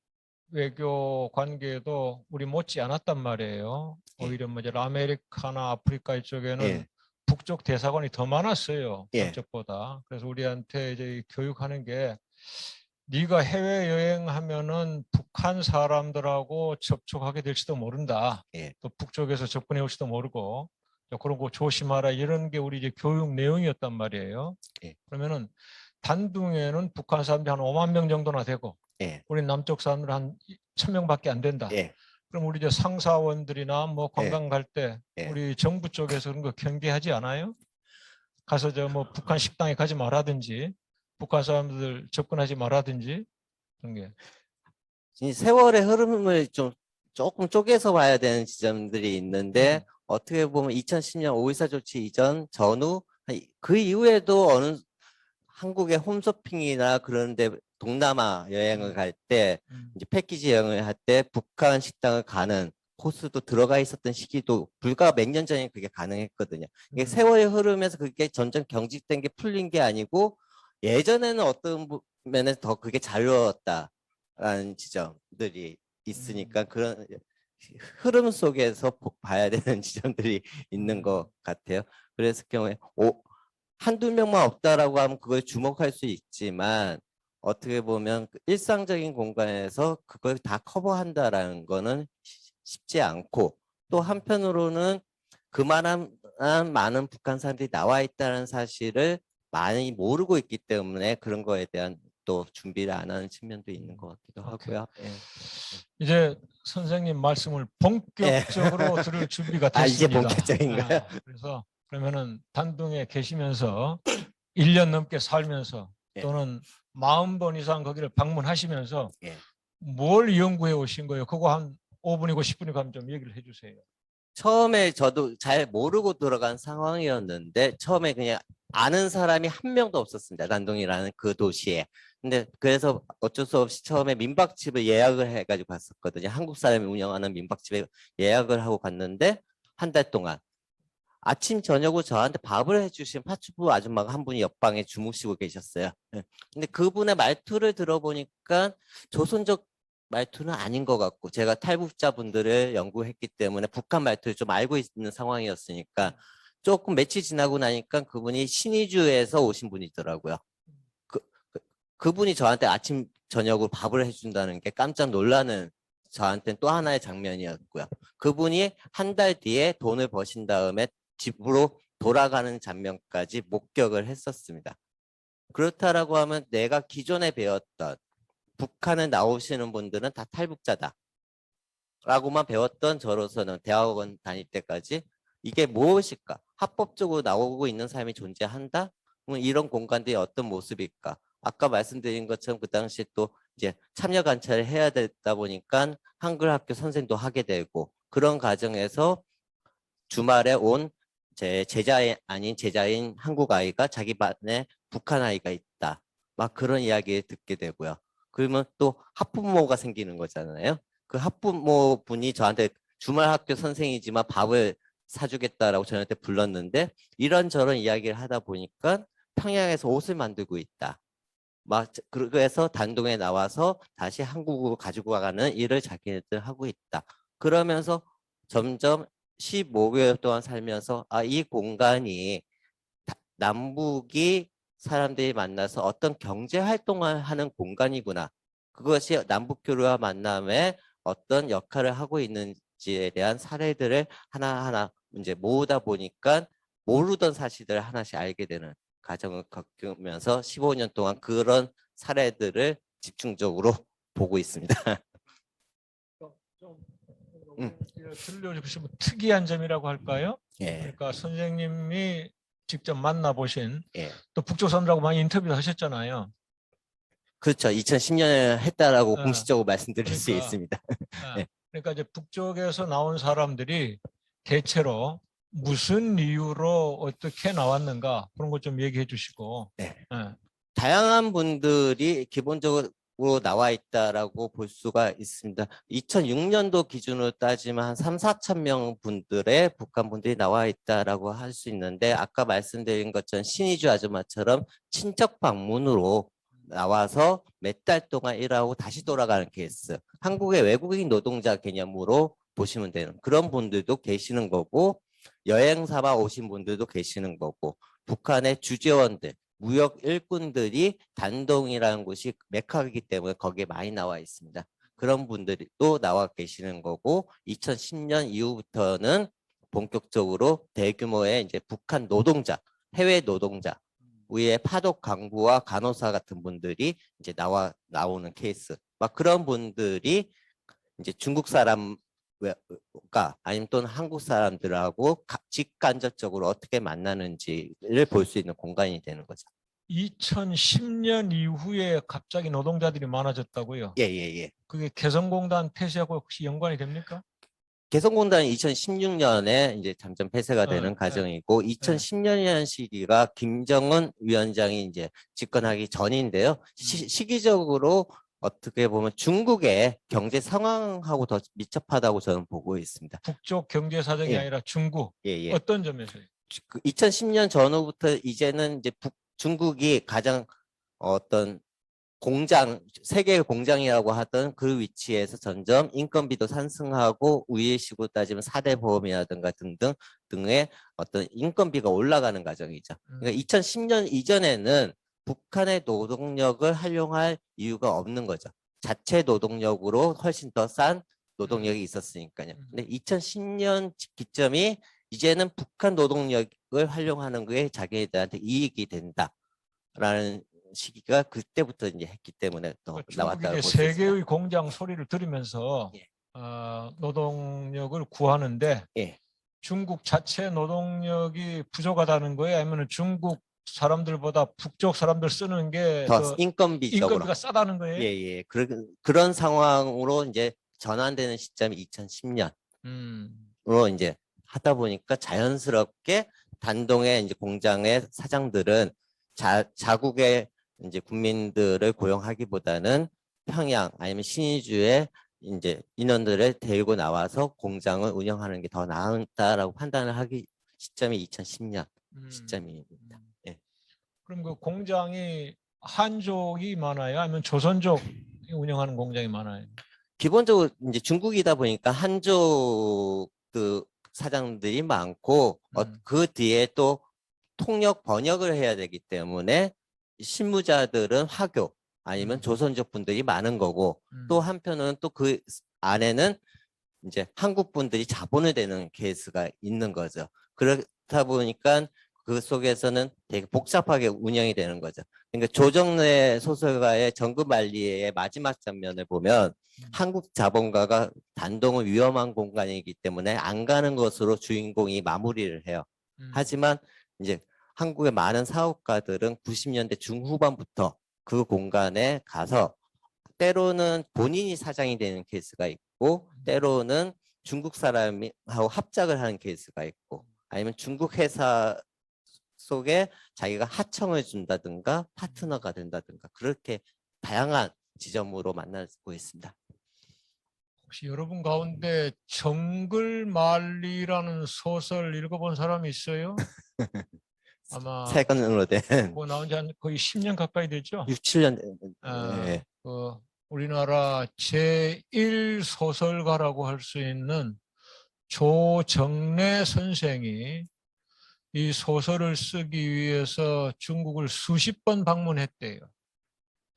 [SPEAKER 1] 외교 관계도 우리 못지 않았단 말이에요.
[SPEAKER 3] 예.
[SPEAKER 1] 오히려 뭐 이제 아메리카나 아프리카 이쪽에는
[SPEAKER 3] 예.
[SPEAKER 1] 북쪽 대사관이 더 많았어요.
[SPEAKER 3] 예.
[SPEAKER 1] 남쪽보다. 그래서 우리한테 이제 교육하는 게 네가 해외 여행하면은 북한 사람들하고 접촉하게 될지도 모른다.
[SPEAKER 3] 예.
[SPEAKER 1] 또 북쪽에서 접근해 올지도 모르고 그런 거 조심하라 이런 게 우리 이제 교육 내용이었단 말이에요.
[SPEAKER 3] 예.
[SPEAKER 1] 그러면은 단둥에는 북한 사람들이 한 5만 명 정도나 되고
[SPEAKER 3] 예.
[SPEAKER 1] 우리 남쪽 사람들 한 1,000명밖에 안 된다.
[SPEAKER 3] 예.
[SPEAKER 1] 그럼 우리 이제 상사원들이나 뭐 관광 갈 때
[SPEAKER 3] 예.
[SPEAKER 1] 우리 정부 쪽에서 그런 거 경계하지 않아요? 가서 저 뭐 북한 식당에 가지 말라든지 북한 사람들 접근하지 말라든지 그런 게.
[SPEAKER 3] 이 세월의 흐름을 좀 조금 쪼개서 봐야 되는 지점들이 있는데 어떻게 보면 2010년 5.14 조치 이전 전후 그 이후에도 어느 한국의 홈쇼핑이나 그런데 동남아 여행을 갈 때 이제 패키지 여행을 할 때 북한 식당을 가는 코스도 들어가 있었던 시기도 불과 몇 년 전에 그게 가능했거든요. 이게 세월의 흐름에서 그게 점점 경직된 게 풀린 게 아니고 예전에는 어떤 면에서 더 그게 자유로웠다라는 지점들이 있으니까 그런 흐름 속에서 봐야 되는 지점들이 있는 것 같아요. 그래서 경우에 한두 명만 없다라고 하면 그걸 주목할 수 있지만 어떻게 보면 일상적인 공간에서 그걸 다 커버한다라는 거는 쉽지 않고, 또 한편으로는 그만한 많은 북한 사람들이 나와 있다는 사실을 많이 모르고 있기 때문에 그런 거에 대한 또 준비를 안 하는 측면도 있는 것 같기도 하고요. 예.
[SPEAKER 1] 이제 선생님 말씀을 본격적으로 들을 준비가 됐습니다.
[SPEAKER 3] 이제 본격적인가요?
[SPEAKER 1] 그래서 그러면은 단둥에 계시면서 1년 넘게 살면서
[SPEAKER 3] 예.
[SPEAKER 1] 또는 40번 이상 거기를 방문하시면서
[SPEAKER 3] 예.
[SPEAKER 1] 뭘 연구해 오신 거예요? 그거 한 5분이고 10분이고 하면 좀 얘기를 해주세요.
[SPEAKER 3] 처음에 저도 잘 모르고 들어간 상황이었는데 처음에 그냥 아는 사람이 한 명도 없었습니다. 단둥이라는 그 도시에. 근데 그래서 어쩔 수 없이 처음에 민박집을 예약을 해가지고 갔었거든요. 한국 사람이 운영하는 민박집에 예약을 하고 갔는데 한 달 동안 아침 저녁으로 저한테 밥을 해주신 파주부 아줌마가 한 분이 옆방에 주무시고 계셨어요. 근데 그분의 말투를 들어보니까 조선족 말투는 아닌 것 같고 제가 탈북자분들을 연구했기 때문에 북한 말투를 좀 알고 있는 상황이었으니까 조금 며칠 지나고 나니까 그분이 신의주에서 오신 분이더라고요. 그, 그분이 저한테 아침 저녁으로 밥을 해준다는 게 깜짝 놀라는 저한테는 또 하나의 장면이었고요. 그분이 한 달 뒤에 돈을 버신 다음에 집으로 돌아가는 장면까지 목격을 했었습니다. 그렇다라고 하면 내가 기존에 배웠던 북한에 나오시는 분들은 다 탈북자다 라고만 배웠던 저로서는 대학원 다닐 때까지 이게 무엇일까? 합법적으로 나오고 있는 사람이 존재한다? 이런 공간들이 어떤 모습일까? 아까 말씀드린 것처럼 그 당시 또 이제 참여 관찰을 해야 되다 보니까 한글 학교 선생도 하게 되고 그런 과정에서 주말에 온 제 제자 아닌 제자인 한국 아이가 자기 반에 북한 아이가 있다. 막 그런 이야기 듣게 되고요. 그러면 또 학부모가 생기는 거잖아요. 그 학부모 분이 저한테 주말 학교 선생이지만 밥을 사주겠다라고 저한테 불렀는데 이런저런 이야기를 하다 보니까 평양에서 옷을 만들고 있다. 막 그래서 단동에 나와서 다시 한국으로 가지고 가는 일을 자기네들 하고 있다. 그러면서 점점 15개월 동안 살면서 이 공간이 남북이 사람들이 만나서 어떤 경제 활동을 하는 공간이구나. 그것이 남북 교류와 만남에 어떤 역할을 하고 있는지에 대한 사례들을 하나하나 이제 모으다 보니까 모르던 사실들을 하나씩 알게 되는 과정을 겪으면서 15년 동안 그런 사례들을 집중적으로 보고 있습니다.
[SPEAKER 1] 좀 들려주시면 특이한 점이라고 할까요?
[SPEAKER 3] 예,
[SPEAKER 1] 그러니까 선생님이 직접 만나보신
[SPEAKER 3] 예.
[SPEAKER 1] 또 북쪽 사람들하고 많이 인터뷰를 하셨잖아요.
[SPEAKER 3] 그렇죠. 2010년에 했다라고
[SPEAKER 1] 예,
[SPEAKER 3] 공식적으로 말씀드릴 수
[SPEAKER 1] 그러니까
[SPEAKER 3] 있습니다. 예.
[SPEAKER 1] 그러니까 이제 북쪽에서 나온 사람들이 대체로 무슨 이유로 어떻게 나왔는가 그런 것 좀 얘기해 주시고.
[SPEAKER 3] 네.
[SPEAKER 1] 예.
[SPEAKER 3] 다양한 분들이 기본적으로 나와 있다라고 볼 수가 있습니다. 2006년도 기준으로 따지면 한 3, 4천 명 분들의 북한 분들이 나와 있다라고 할 수 있는데 아까 말씀드린 것처럼 신의주 아줌마처럼 친척 방문으로 나와서 몇 달 동안 일하고 다시 돌아가는 케이스. 한국의 외국인 노동자 개념으로 보시면 되는 그런 분들도 계시는 거고 여행 삼아 오신 분들도 계시는 거고 북한의 주재원들 무역 일꾼들이 단동이라는 곳이 메카이기 때문에 거기에 많이 나와 있습니다. 그런 분들이 또 나와 계시는 거고 2010년 이후부터는 본격적으로 대규모의 이제 북한 노동자, 해외 노동자, 위에 파독 강부와 간호사 같은 분들이 이제 나오는 케이스. 막 그런 분들이 이제 중국 사람과 아니면 또는 한국 사람들하고 직간접적으로 어떻게 만나는지를 볼 수 있는 공간이 되는 거죠.
[SPEAKER 1] 2010년 이후에 갑자기 노동자들이 많아졌다고요?
[SPEAKER 3] 예, 예, 예.
[SPEAKER 1] 그게 개성공단 폐쇄하고 혹시 연관이 됩니까?
[SPEAKER 3] 개성공단이 2016년에 이제 잠정 폐쇄가 되는 과정이고 2010년 시기가 김정은 위원장이 이제 집권하기 전인데요. 시기적으로 어떻게 보면 중국의 경제 상황하고 더 밀접하다고 저는 보고 있습니다.
[SPEAKER 1] 북쪽 경제 사정이
[SPEAKER 3] 예.
[SPEAKER 1] 아니라 중국.
[SPEAKER 3] 예, 예.
[SPEAKER 1] 어떤 점에서요?
[SPEAKER 3] 2010년 전후부터 이제는 이제 중국이 가장 어떤 공장, 세계 공장이라고 하던 그 위치에서 점점 인건비도 상승하고 우리식으로 따지면 4대 보험이라든가 등의 어떤 인건비가 올라가는 과정이죠. 그러니까 2010년 이전에는 북한의 노동력을 활용할 이유가 없는 거죠. 자체 노동력으로 훨씬 더 싼 노동력이 있었으니까요. 근데 2010년 기점이 이제는 북한 노동력을 활용하는 게 자기들한테 이익이 된다라는 시기가 그때부터 이제 했기 때문에 또
[SPEAKER 1] 그러니까
[SPEAKER 3] 나왔다고
[SPEAKER 1] 중국이
[SPEAKER 3] 볼
[SPEAKER 1] 이제
[SPEAKER 3] 수 있습니다.
[SPEAKER 1] 세계의 공장 소리를 들으면서
[SPEAKER 3] 예.
[SPEAKER 1] 노동력을 구하는데
[SPEAKER 3] 예.
[SPEAKER 1] 중국 자체 노동력이 부족하다는 거예요? 아니면 중국 사람들보다 북쪽 사람들 쓰는 게
[SPEAKER 3] 더
[SPEAKER 1] 더
[SPEAKER 3] 인건비적으로
[SPEAKER 1] 인건비가 싸다는 거예요?
[SPEAKER 3] 예. 그런 상황으로 이제 전환되는 시점이 2010년으로
[SPEAKER 1] 음.
[SPEAKER 3] 이제 하다 보니까 자연스럽게 단동의 이제 공장의 사장들은 자국의 이제 국민들을 고용하기보다는 평양 아니면 신의주의 이제 인원들을 데리고 나와서 공장을 운영하는 게 더 나았다라고 판단을 하기 시점이 2010년 시점입니다. 예.
[SPEAKER 1] 그럼 그 공장이 한족이 많아요? 아니면 조선족이 운영하는 공장이 많아요?
[SPEAKER 3] 기본적으로 이제 중국이다 보니까 한족 그 사장들이 많고 그 뒤에 또 통역 번역을 해야 되기 때문에 실무자들은 화교 아니면 조선족 분들이 많은 거고 또 한편은 또 그 안에는 이제 한국 분들이 자본을 대는 케이스가 있는 거죠. 그렇다 보니까 그 속에서는 되게 복잡하게 운영이 되는 거죠. 그러니까 조정래 소설가의 정급만리의 마지막 장면을 보면 한국 자본가가 단동은 위험한 공간이기 때문에 안 가는 것으로 주인공이 마무리를 해요. 하지만 이제 한국의 많은 사업가들은 90년대 중후반부터 그 공간에 가서 때로는 본인이 사장이 되는 케이스가 있고 때로는 중국 사람하고 합작을 하는 케이스가 있고 아니면 중국 회사 속에 자기가 하청을 준다든가 파트너가 된다든가 그렇게 다양한 지점으로 만나고 있습니다.
[SPEAKER 1] 혹시 여러분 가운데 정글만리라는 소설 읽어본 사람이 있어요? 아마
[SPEAKER 3] 세권으로 된
[SPEAKER 1] 그거 나온 지 한 거의 10년 가까이 됐죠?
[SPEAKER 3] 6, 7년
[SPEAKER 1] 아, 우리나라 제1소설가라고 할 수 있는 조정래 선생이 이 소설을 쓰기 위해서 중국을 수십 번 방문했대요.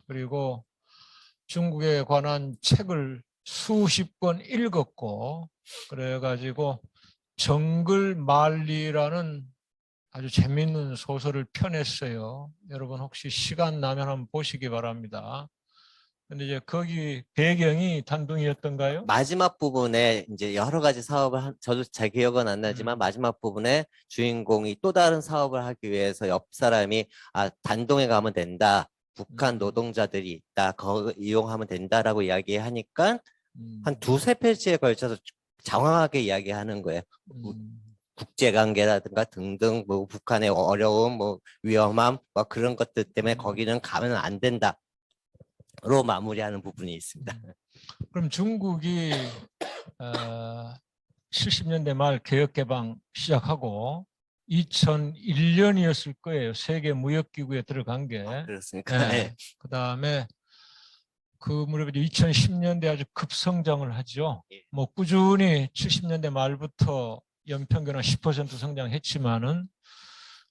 [SPEAKER 1] 그리고 중국에 관한 책을 수십 권 읽었고 그래가지고 정글만리라는 아주 재미있는 소설을 펴냈어요. 여러분 혹시 시간 나면 한번 보시기 바랍니다. 근데 이제 거기 배경이 단둥이였던가요?
[SPEAKER 3] 마지막 부분에 이제 여러 가지 사업을 저도 잘 기억은 안 나지만 마지막 부분에 주인공이 또 다른 사업을 하기 위해서 옆 사람이 단동에 가면 된다. 북한 노동자들이 있다. 거기 이용하면 된다라고 이야기하니까 한 두세 페이지에 걸쳐서 장황하게 이야기하는 거예요. 국제관계라든가 등등 뭐 북한의 어려움, 뭐 위험함, 뭐 그런 것들 때문에 거기는 가면 안 된다로 마무리하는 부분이 있습니다.
[SPEAKER 1] 그럼 중국이 70년대 말 개혁개방 시작하고 2001년이었을 거예요. 세계무역기구에 들어간 게.
[SPEAKER 3] 그렇습니까?
[SPEAKER 1] 네. 그다음에 그 무렵에 2010년대 아주 급성장을 하죠.
[SPEAKER 3] 예.
[SPEAKER 1] 뭐 꾸준히 70년대 말부터 연평균 한 10% 성장했지만은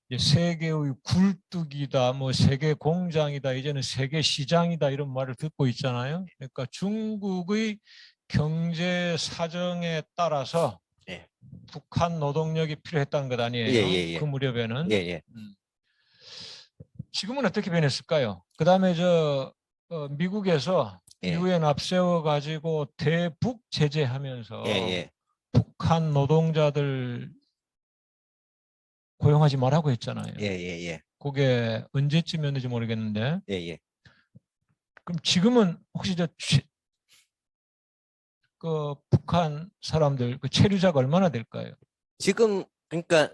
[SPEAKER 1] 이제 세계의 굴뚝이다, 뭐 세계 공장이다, 이제는 세계 시장이다 이런 말을 듣고 있잖아요. 그러니까 중국의 경제 사정에 따라서
[SPEAKER 3] 예.
[SPEAKER 1] 북한 노동력이 필요했다는 것 아니에요.
[SPEAKER 3] 예.
[SPEAKER 1] 그 무렵에는.
[SPEAKER 3] 예.
[SPEAKER 1] 지금은 어떻게 변했을까요? 그다음에 미국에서
[SPEAKER 3] 예.
[SPEAKER 1] 유엔 앞세워 가지고 대북 제재하면서
[SPEAKER 3] 예.
[SPEAKER 1] 북한 노동자들 고용하지 말라고 했잖아요.
[SPEAKER 3] 예.
[SPEAKER 1] 그게 언제쯤이었는지 모르겠는데.
[SPEAKER 3] 예.
[SPEAKER 1] 그럼 지금은 혹시 그 북한 사람들 그 체류자가 얼마나 될까요?
[SPEAKER 3] 지금 그러니까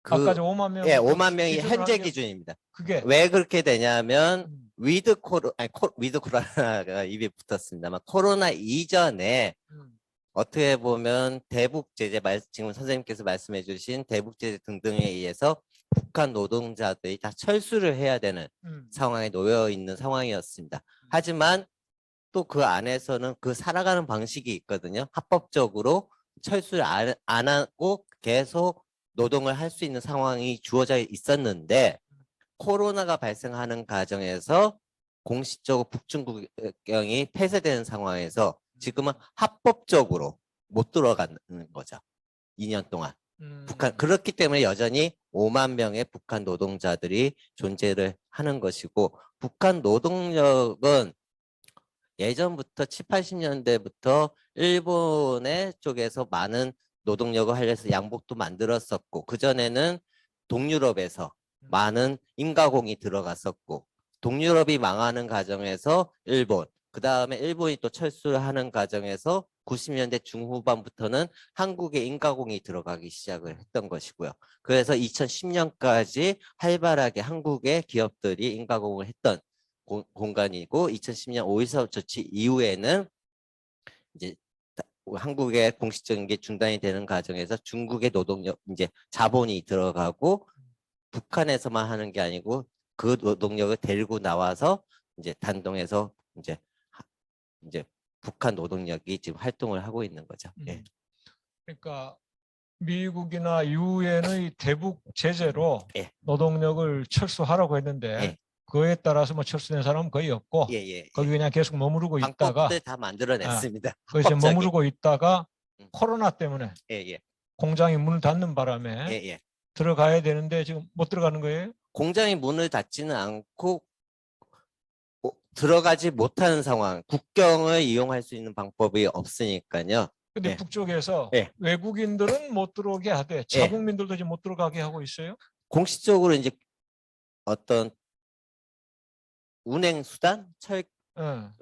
[SPEAKER 1] 아까 저 5만 명.
[SPEAKER 3] 예, 5만 명이
[SPEAKER 1] 기준으로
[SPEAKER 3] 현재
[SPEAKER 1] 하면
[SPEAKER 3] 기준입니다.
[SPEAKER 1] 그게
[SPEAKER 3] 왜 그렇게 되냐면 위드 코로나가 입에 붙었습니다만 코로나 이전에 어떻게 보면 대북 제재 지금 선생님께서 말씀해 주신 대북 제재 등등에 의해서 북한 노동자들이 다 철수를 해야 되는 상황에 놓여 있는 상황이었습니다. 하지만 또 그 안에서는 그 살아가는 방식이 있거든요. 합법적으로 철수를 안 하고 계속 노동을 할 수 있는 상황이 주어져 있었는데 코로나가 발생하는 과정에서 공식적으로 북중국경이 폐쇄되는 상황에서 지금은 합법적으로 못 들어가는 거죠. 2년 동안. 북한 그렇기 때문에 여전히 5만 명의 북한 노동자들이 존재를 하는 것이고 북한 노동력은 예전부터 7, 80년대부터 일본의 쪽에서 많은 노동력을 활용해서 양복도 만들었었고 그전에는 동유럽에서 많은 인가공이 들어갔었고 동유럽이 망하는 과정에서 일본 그 다음에 일본이 또 철수를 하는 과정에서 90년대 중후반부터는 한국에 인가공이 들어가기 시작을 했던 것이고요. 그래서 2010년까지 활발하게 한국의 기업들이 인가공을 했던 공간이고 2010년 5.14 조치 이후에는 이제 한국의 공식적인 게 중단이 되는 과정에서 중국의 노동력 이제 자본이 들어가고 북한에서만 하는 게 아니고 그 노동력을 데리고 나와서 이제 단동에서 이제 북한 노동력이 지금 활동을 하고 있는 거죠. 예.
[SPEAKER 1] 그러니까 미국이나 유엔의 대북 제재로
[SPEAKER 3] 예.
[SPEAKER 1] 노동력을 철수하라고 했는데
[SPEAKER 3] 예.
[SPEAKER 1] 그에 따라서 뭐 철수된 사람은 거의 없고
[SPEAKER 3] 예, 예,
[SPEAKER 1] 거기
[SPEAKER 3] 예.
[SPEAKER 1] 그냥 계속 머무르고 있다가
[SPEAKER 3] 방법들 다 만들어냈습니다.
[SPEAKER 1] 거기서
[SPEAKER 3] 갑자기.
[SPEAKER 1] 머무르고 있다가
[SPEAKER 3] 음.
[SPEAKER 1] 코로나 때문에
[SPEAKER 3] 예, 예,
[SPEAKER 1] 공장이 문을 닫는 바람에
[SPEAKER 3] 예, 예.
[SPEAKER 1] 들어가야 되는데 지금 못 들어가는 거예요?
[SPEAKER 3] 공장이 문을 닫지는 않고 들어가지 못하는 상황, 국경을 이용할 수 있는 방법이 없으니까요.
[SPEAKER 1] 근데
[SPEAKER 3] 예.
[SPEAKER 1] 북쪽에서
[SPEAKER 3] 예.
[SPEAKER 1] 외국인들은 못 들어오게 하되 자국민들도 지금 못 들어가게 하고 있어요?
[SPEAKER 3] 공식적으로 이제 어떤 운행 수단,
[SPEAKER 1] 예.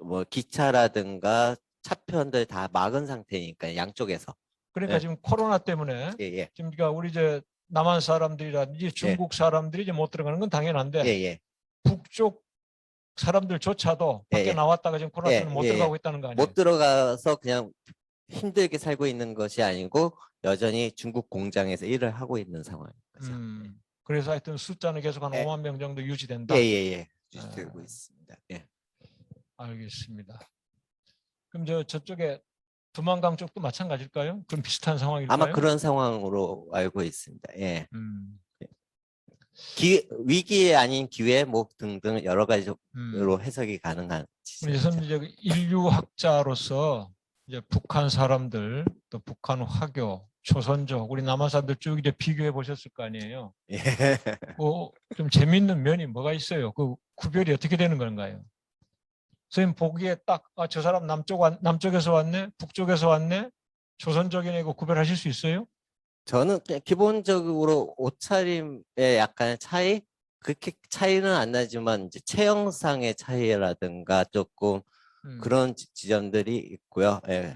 [SPEAKER 3] 뭐 기차라든가 차편들 다 막은 상태니까 양쪽에서.
[SPEAKER 1] 그러니까
[SPEAKER 3] 예.
[SPEAKER 1] 지금 코로나 때문에
[SPEAKER 3] 예, 예,
[SPEAKER 1] 지금 그러니까 우리 이제 남한 사람들이라든지 중국 사람들이 이제 못 들어가는 건 당연한데
[SPEAKER 3] 예, 예,
[SPEAKER 1] 북쪽 사람들조차도
[SPEAKER 3] 예,
[SPEAKER 1] 밖에
[SPEAKER 3] 예.
[SPEAKER 1] 나왔다가 지금 코로나 때문에 못
[SPEAKER 3] 예, 예.
[SPEAKER 1] 들어가고 있다는 거 아니에요?
[SPEAKER 3] 못 들어가서 그냥 힘들게 살고 있는 것이 아니고 여전히 중국 공장에서 일을 하고 있는 상황인 거죠.
[SPEAKER 1] 그래서 하여튼 숫자는 계속 한
[SPEAKER 3] 예.
[SPEAKER 1] 5만 명 정도 유지된다.
[SPEAKER 3] 예, 예, 예. 유지되고 있습니다. 예.
[SPEAKER 1] 알겠습니다. 그럼 저쪽에 두만강 쪽도 마찬가지일까요? 그럼 비슷한 상황일까요?
[SPEAKER 3] 아마 그런 상황으로 알고 있습니다. 예.
[SPEAKER 1] 음,
[SPEAKER 3] 위기에 아닌 기회 뭐 등등 여러 가지로 해석이 가능한
[SPEAKER 1] 우리
[SPEAKER 3] 지점이죠.
[SPEAKER 1] 선지적 인류학자로서 이제 북한 사람들 또 북한 화교, 조선족 우리 남한 사람들 쭉 이제 비교해 보셨을 거 아니에요.
[SPEAKER 3] 예.
[SPEAKER 1] 좀 재밌는 면이 뭐가 있어요? 그 구별이 어떻게 되는 건가요? 선생님 보기에 딱 저 사람 남쪽에서 왔네, 북쪽에서 왔네, 조선족이네 이거 구별하실 수 있어요?
[SPEAKER 3] 저는 그냥 기본적으로 옷차림의 약간의 차이, 그렇게 차이는 안 나지만 이제 체형상의 차이라든가 조금 그런 지점들이 있고요. 예.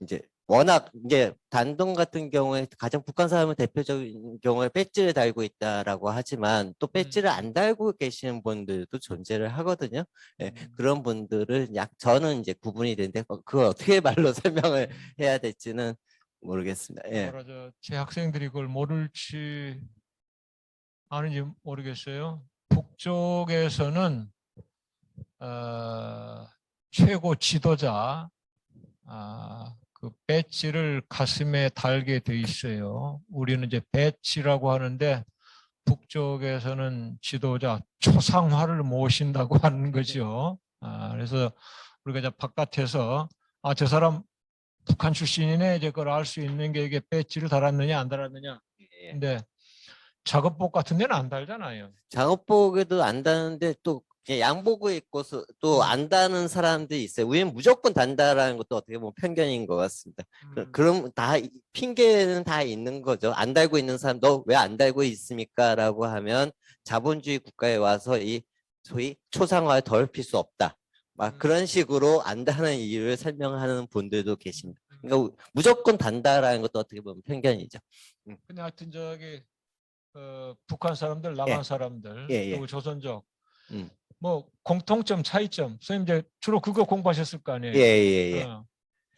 [SPEAKER 3] 이제 워낙 이제 단동 같은 경우에 가장 북한 사람은 대표적인 경우에 배지를 달고 있다라고 하지만 또 배지를 안 달고 계시는 분들도 존재를 하거든요. 예, 그런 분들을 저는 이제 구분이 되는데 그걸 어떻게 말로 설명을 해야 될지는 모르겠습니다. 예.
[SPEAKER 1] 제 학생들이 그걸 모를지 아는지 모르겠어요. 북쪽에서는 최고 지도자 그 배지를 가슴에 달게 돼 있어요. 우리는 이제 배지라고 하는데 북쪽에서는 지도자 초상화를 모신다고 하는 거죠. 그래서 우리가 이제 바깥에서 저 사람 북한 출신이네 이제 그걸 알 수 있는 게 이게 배지를 달았느냐 안 달았느냐. 근데 작업복 같은 데는 안 달잖아요.
[SPEAKER 3] 작업복에도 안 다는데 또 그냥 양복을 입고서 또 안 다는 사람들이 있어요. 우리는 무조건 단다라는 것도 어떻게 보면 편견인 것 같습니다. 그럼 다 핑계는 다 있는 거죠. 안 달고 있는 사람 너 왜 안 달고 있습니까? 라고 하면 자본주의 국가에 와서 이 소위 초상화를 더럽힐 수 없다. 막 그런 식으로 안 다는 이유를 설명하는 분들도 계십니다. 그러니까 무조건 단다라는 것도 어떻게 보면 편견이죠.
[SPEAKER 1] 근데 하여튼 북한 사람들, 남한 사람들,
[SPEAKER 3] 예, 예.
[SPEAKER 1] 그리고 조선족
[SPEAKER 3] 음.
[SPEAKER 1] 뭐 공통점, 차이점. 선생님 이제 주로 그거 공부하셨을 거 아니에요.
[SPEAKER 3] 예, 예, 예.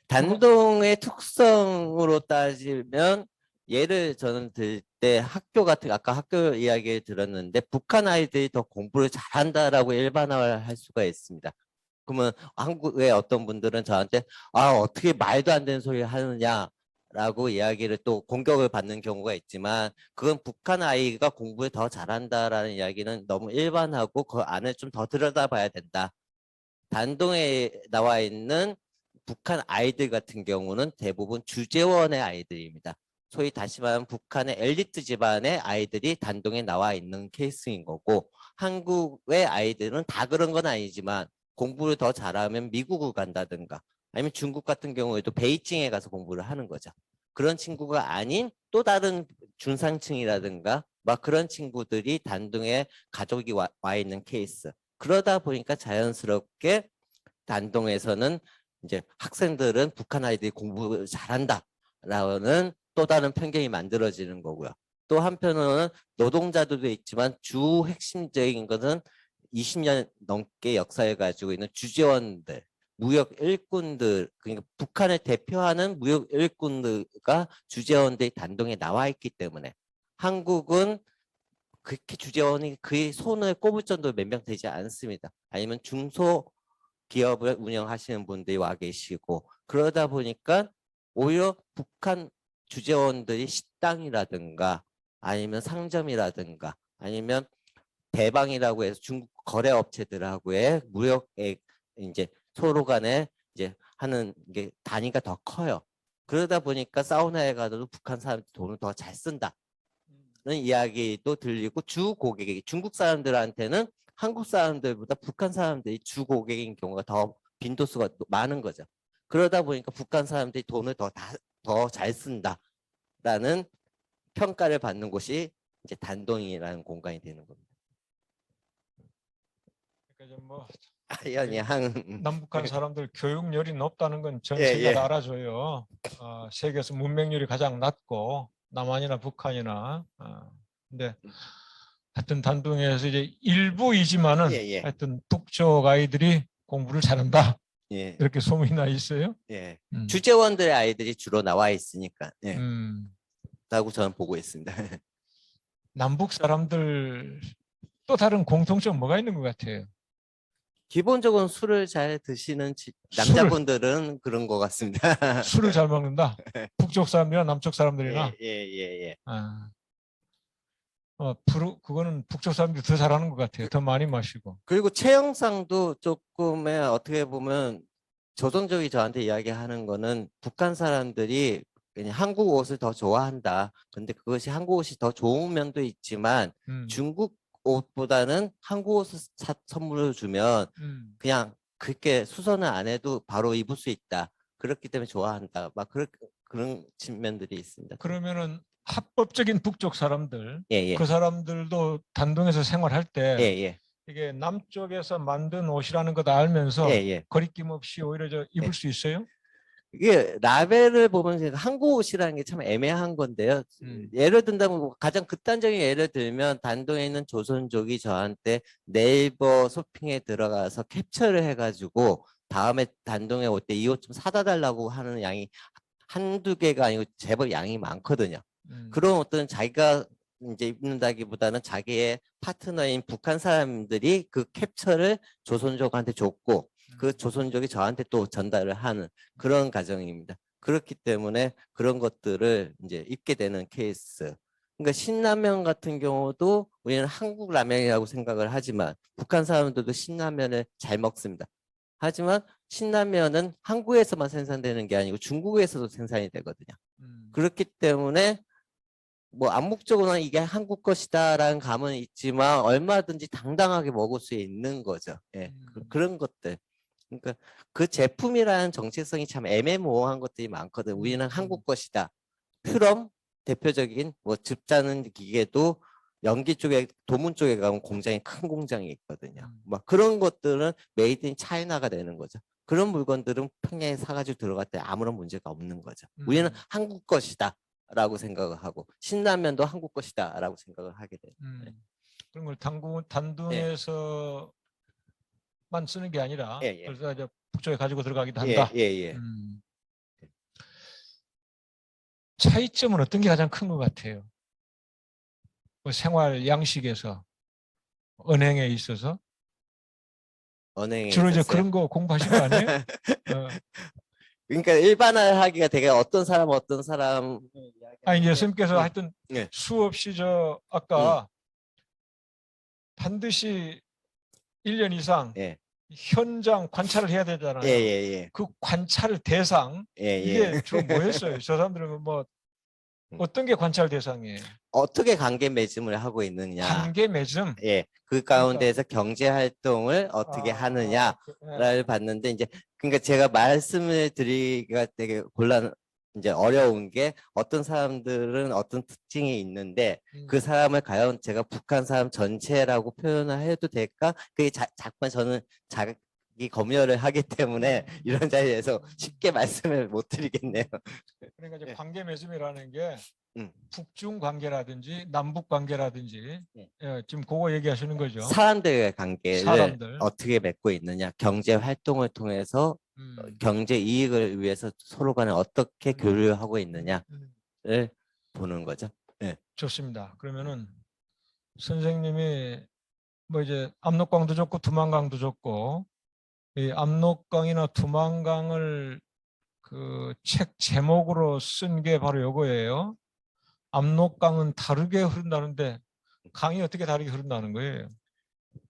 [SPEAKER 3] 단동의 특성으로 따지면 예를 저는 들 때 학교 같은 아까 학교 이야기를 들었는데 북한 아이들이 더 공부를 잘한다라고 일반화할 수가 있습니다. 그러면 한국의 어떤 분들은 저한테 어떻게 말도 안 되는 소리를 하느냐라고 이야기를 또 공격을 받는 경우가 있지만 그건 북한 아이가 공부를 더 잘한다라는 이야기는 너무 일반하고 그 안에 좀 더 들여다봐야 된다. 단동에 나와 있는 북한 아이들 같은 경우는 대부분 주재원의 아이들입니다. 소위 다시 말하면 북한의 엘리트 집안의 아이들이 단동에 나와 있는 케이스인 거고 한국의 아이들은 다 그런 건 아니지만 공부를 더 잘하면 미국을 간다든가 아니면 중국 같은 경우에도 베이징에 가서 공부를 하는 거죠. 그런 친구가 아닌 또 다른 중상층이라든가 막 그런 친구들이 단동에 가족이 와 있는 케이스. 그러다 보니까 자연스럽게 단동에서는 이제 학생들은 북한 아이들이 공부를 잘한다라는 또 다른 편견이 만들어지는 거고요. 또 한편으로는 노동자들도 있지만 주 핵심적인 것은 20년 넘게 역사를 가지고 있는 주재원들, 무역 일꾼들, 그러니까 북한을 대표하는 무역 일꾼들과 주재원들이 단동에 나와 있기 때문에 한국은 그렇게 주재원이 그의 손을 꼽을 정도로 몇 명 되지 않습니다. 아니면 중소 기업을 운영하시는 분들이 와 계시고 그러다 보니까 오히려 북한 주재원들이 식당이라든가 아니면 상점이라든가 아니면 대방이라고 해서 중국 거래업체들하고의 무역액 이제 서로 간에 이제 하는 게 단위가 더 커요. 그러다 보니까 사우나에 가도 북한 사람들이 돈을 더 잘 쓴다는 이야기도 들리고 주 고객이 중국 사람들한테는 한국 사람들보다 북한 사람들이 주 고객인 경우가 더 빈도수가 많은 거죠. 그러다 보니까 북한 사람들이 돈을 더 잘 쓴다라는 평가를 받는 곳이 이제 단동이라는 공간이 되는 겁니다.
[SPEAKER 1] 그러니까 뭐
[SPEAKER 3] 아연양
[SPEAKER 1] 남북한 사람들 교육열이 높다는 건 전
[SPEAKER 3] 예,
[SPEAKER 1] 세계가
[SPEAKER 3] 예.
[SPEAKER 1] 다 알아줘요. 세계에서 문맹률이 가장 낮고 남한이나 북한이나. 근데 하여튼 단둥에서 이제 일부이지만은
[SPEAKER 3] 예, 예.
[SPEAKER 1] 하여튼 북쪽 아이들이 공부를 잘한다
[SPEAKER 3] 예,
[SPEAKER 1] 이렇게 소문이 나 있어요.
[SPEAKER 3] 예.
[SPEAKER 1] 음.
[SPEAKER 3] 주재원들의 아이들이 주로 나와 있으니까 예.
[SPEAKER 1] 음.
[SPEAKER 3] 라고 저는 보고 있습니다.
[SPEAKER 1] 남북 사람들 또 다른 공통점 뭐가 있는 것 같아요?
[SPEAKER 3] 기본적으로 술을 잘 드시는 남자분들은 그런 것 같습니다.
[SPEAKER 1] 술을 잘 먹는다. 북쪽 사람이나 남쪽 사람들이나.
[SPEAKER 3] 예.
[SPEAKER 1] 아. 그거는 북쪽 사람들이 더 잘하는 것 같아요. 더 많이 마시고.
[SPEAKER 3] 그리고 체형상도 조금의 어떻게 보면 조선족이 저한테 이야기하는 거는 북한 사람들이 그냥 한국 옷을 더 좋아한다. 근데 그것이 한국 옷이 더 좋은 면도 있지만 중국 옷보다는 한국 옷을 선물을 주면 그냥 그렇게 수선을 안 해도 바로 입을 수 있다. 그렇기 때문에 좋아한다. 막 그런 측면들이 있습니다.
[SPEAKER 1] 그러면은 합법적인 북쪽 사람들,
[SPEAKER 3] 예.
[SPEAKER 1] 그 사람들도 단동에서 생활할 때
[SPEAKER 3] 예.
[SPEAKER 1] 이게 남쪽에서 만든 옷이라는 걸 알면서
[SPEAKER 3] 예.
[SPEAKER 1] 거리낌 없이 오히려 입을 수 있어요?
[SPEAKER 3] 이게 라벨을 보면 한국 옷이라는 게 참 애매한 건데요. 예를 든다면 뭐 가장 극단적인 예를 들면 단동에 있는 조선족이 저한테 네이버 쇼핑에 들어가서 캡처를 해가지고 다음에 단동에 올 때 이 옷 좀 사다 달라고 하는 양이 한두 개가 아니고 제법 양이 많거든요. 그런 옷들은 자기가 이제 입는다기보다는 자기의 파트너인 북한 사람들이 그 캡처를 조선족한테 줬고 그 조선족이 저한테 또 전달을 하는 그런 과정입니다. 그렇기 때문에 그런 것들을 이제 입게 되는 케이스. 그러니까 신라면 같은 경우도 우리는 한국 라면이라고 생각을 하지만 북한 사람들도 신라면을 잘 먹습니다. 하지만 신라면은 한국에서만 생산되는 게 아니고 중국에서도 생산이 되거든요. 그렇기 때문에 뭐 암묵적으로는 이게 한국 것이다라는 감은 있지만 얼마든지 당당하게 먹을 수 있는 거죠. 예, 그런 것들. 그러니까 그 제품이라는 정체성이 참 애매모호한 것들이 많거든. 우리는 한국 것이다. 퓨럼 대표적인 뭐 즙 짜는 기계도 연기 쪽에 도문 쪽에 가면 공장이 큰 공장이 있거든요. 막 그런 것들은 메이드 인 차이나가 되는 거죠. 그런 물건들은 평양에 사가지고 들어갈 때 아무런 문제가 없는 거죠. 우리는 한국 것이다 라고 생각을 하고 신라면도 한국 것이다 라고 생각을 하게 돼요.
[SPEAKER 1] 그런 걸 단둥에서 만 쓰는 게 아니라 그래서 이제 북쪽에 가지고 들어가기도 한다. 차이점은 어떤 게 가장 큰 것 같아요? 뭐 생활 양식에서 언행에 있어서
[SPEAKER 3] 언행에
[SPEAKER 1] 주로 이제
[SPEAKER 3] 있었어요?
[SPEAKER 1] 그런 거 공부하신 거 아니에요?
[SPEAKER 3] 그러니까 일반화하기가 되게 어떤 사람
[SPEAKER 1] 이제 선생님께서 하여튼
[SPEAKER 3] 예.
[SPEAKER 1] 수없이 아까 반드시 1년 이상
[SPEAKER 3] 예.
[SPEAKER 1] 현장 관찰을 해야 되잖아요.
[SPEAKER 3] 예.
[SPEAKER 1] 그 관찰 대상 이게 주로 뭐였어요? 저 사람들은 뭐 어떤 게 관찰 대상이에요?
[SPEAKER 3] 어떻게 관계 맺음을 하고 있느냐.
[SPEAKER 1] 관계 맺음.
[SPEAKER 3] 예. 그 가운데서 경제 활동을 어떻게 하느냐를 봤는데 이제 그러니까 제가 말씀을 드리기가 되게 이제 어려운 게 어떤 사람들은 어떤 특징이 있는데 그 사람을 과연 제가 북한 사람 전체라고 표현을 해도 될까? 그게 자꾸만 저는 자기 검열을 하기 때문에 이런 자리에서 쉽게 말씀을 못 드리겠네요.
[SPEAKER 1] 그러니까 이제 관계 맺음이라는 게 북중 관계라든지 남북 관계라든지 지금 그거 얘기하시는 거죠.
[SPEAKER 3] 사람들의 관계를
[SPEAKER 1] 사람들.
[SPEAKER 3] 어떻게 맺고 있느냐, 경제 활동을 통해서 경제 이익을 위해서 서로 간에 어떻게 교류하고 있느냐를 보는 거죠. 네.
[SPEAKER 1] 좋습니다. 그러면은 선생님이 뭐 이제 압록강도 좋고 두만강도 좋고 이 압록강이나 두만강을 그 책 제목으로 쓴 게 바로 요거예요. 압록강은 다르게 흐른다는데 강이 어떻게 다르게 흐른다는 거예요?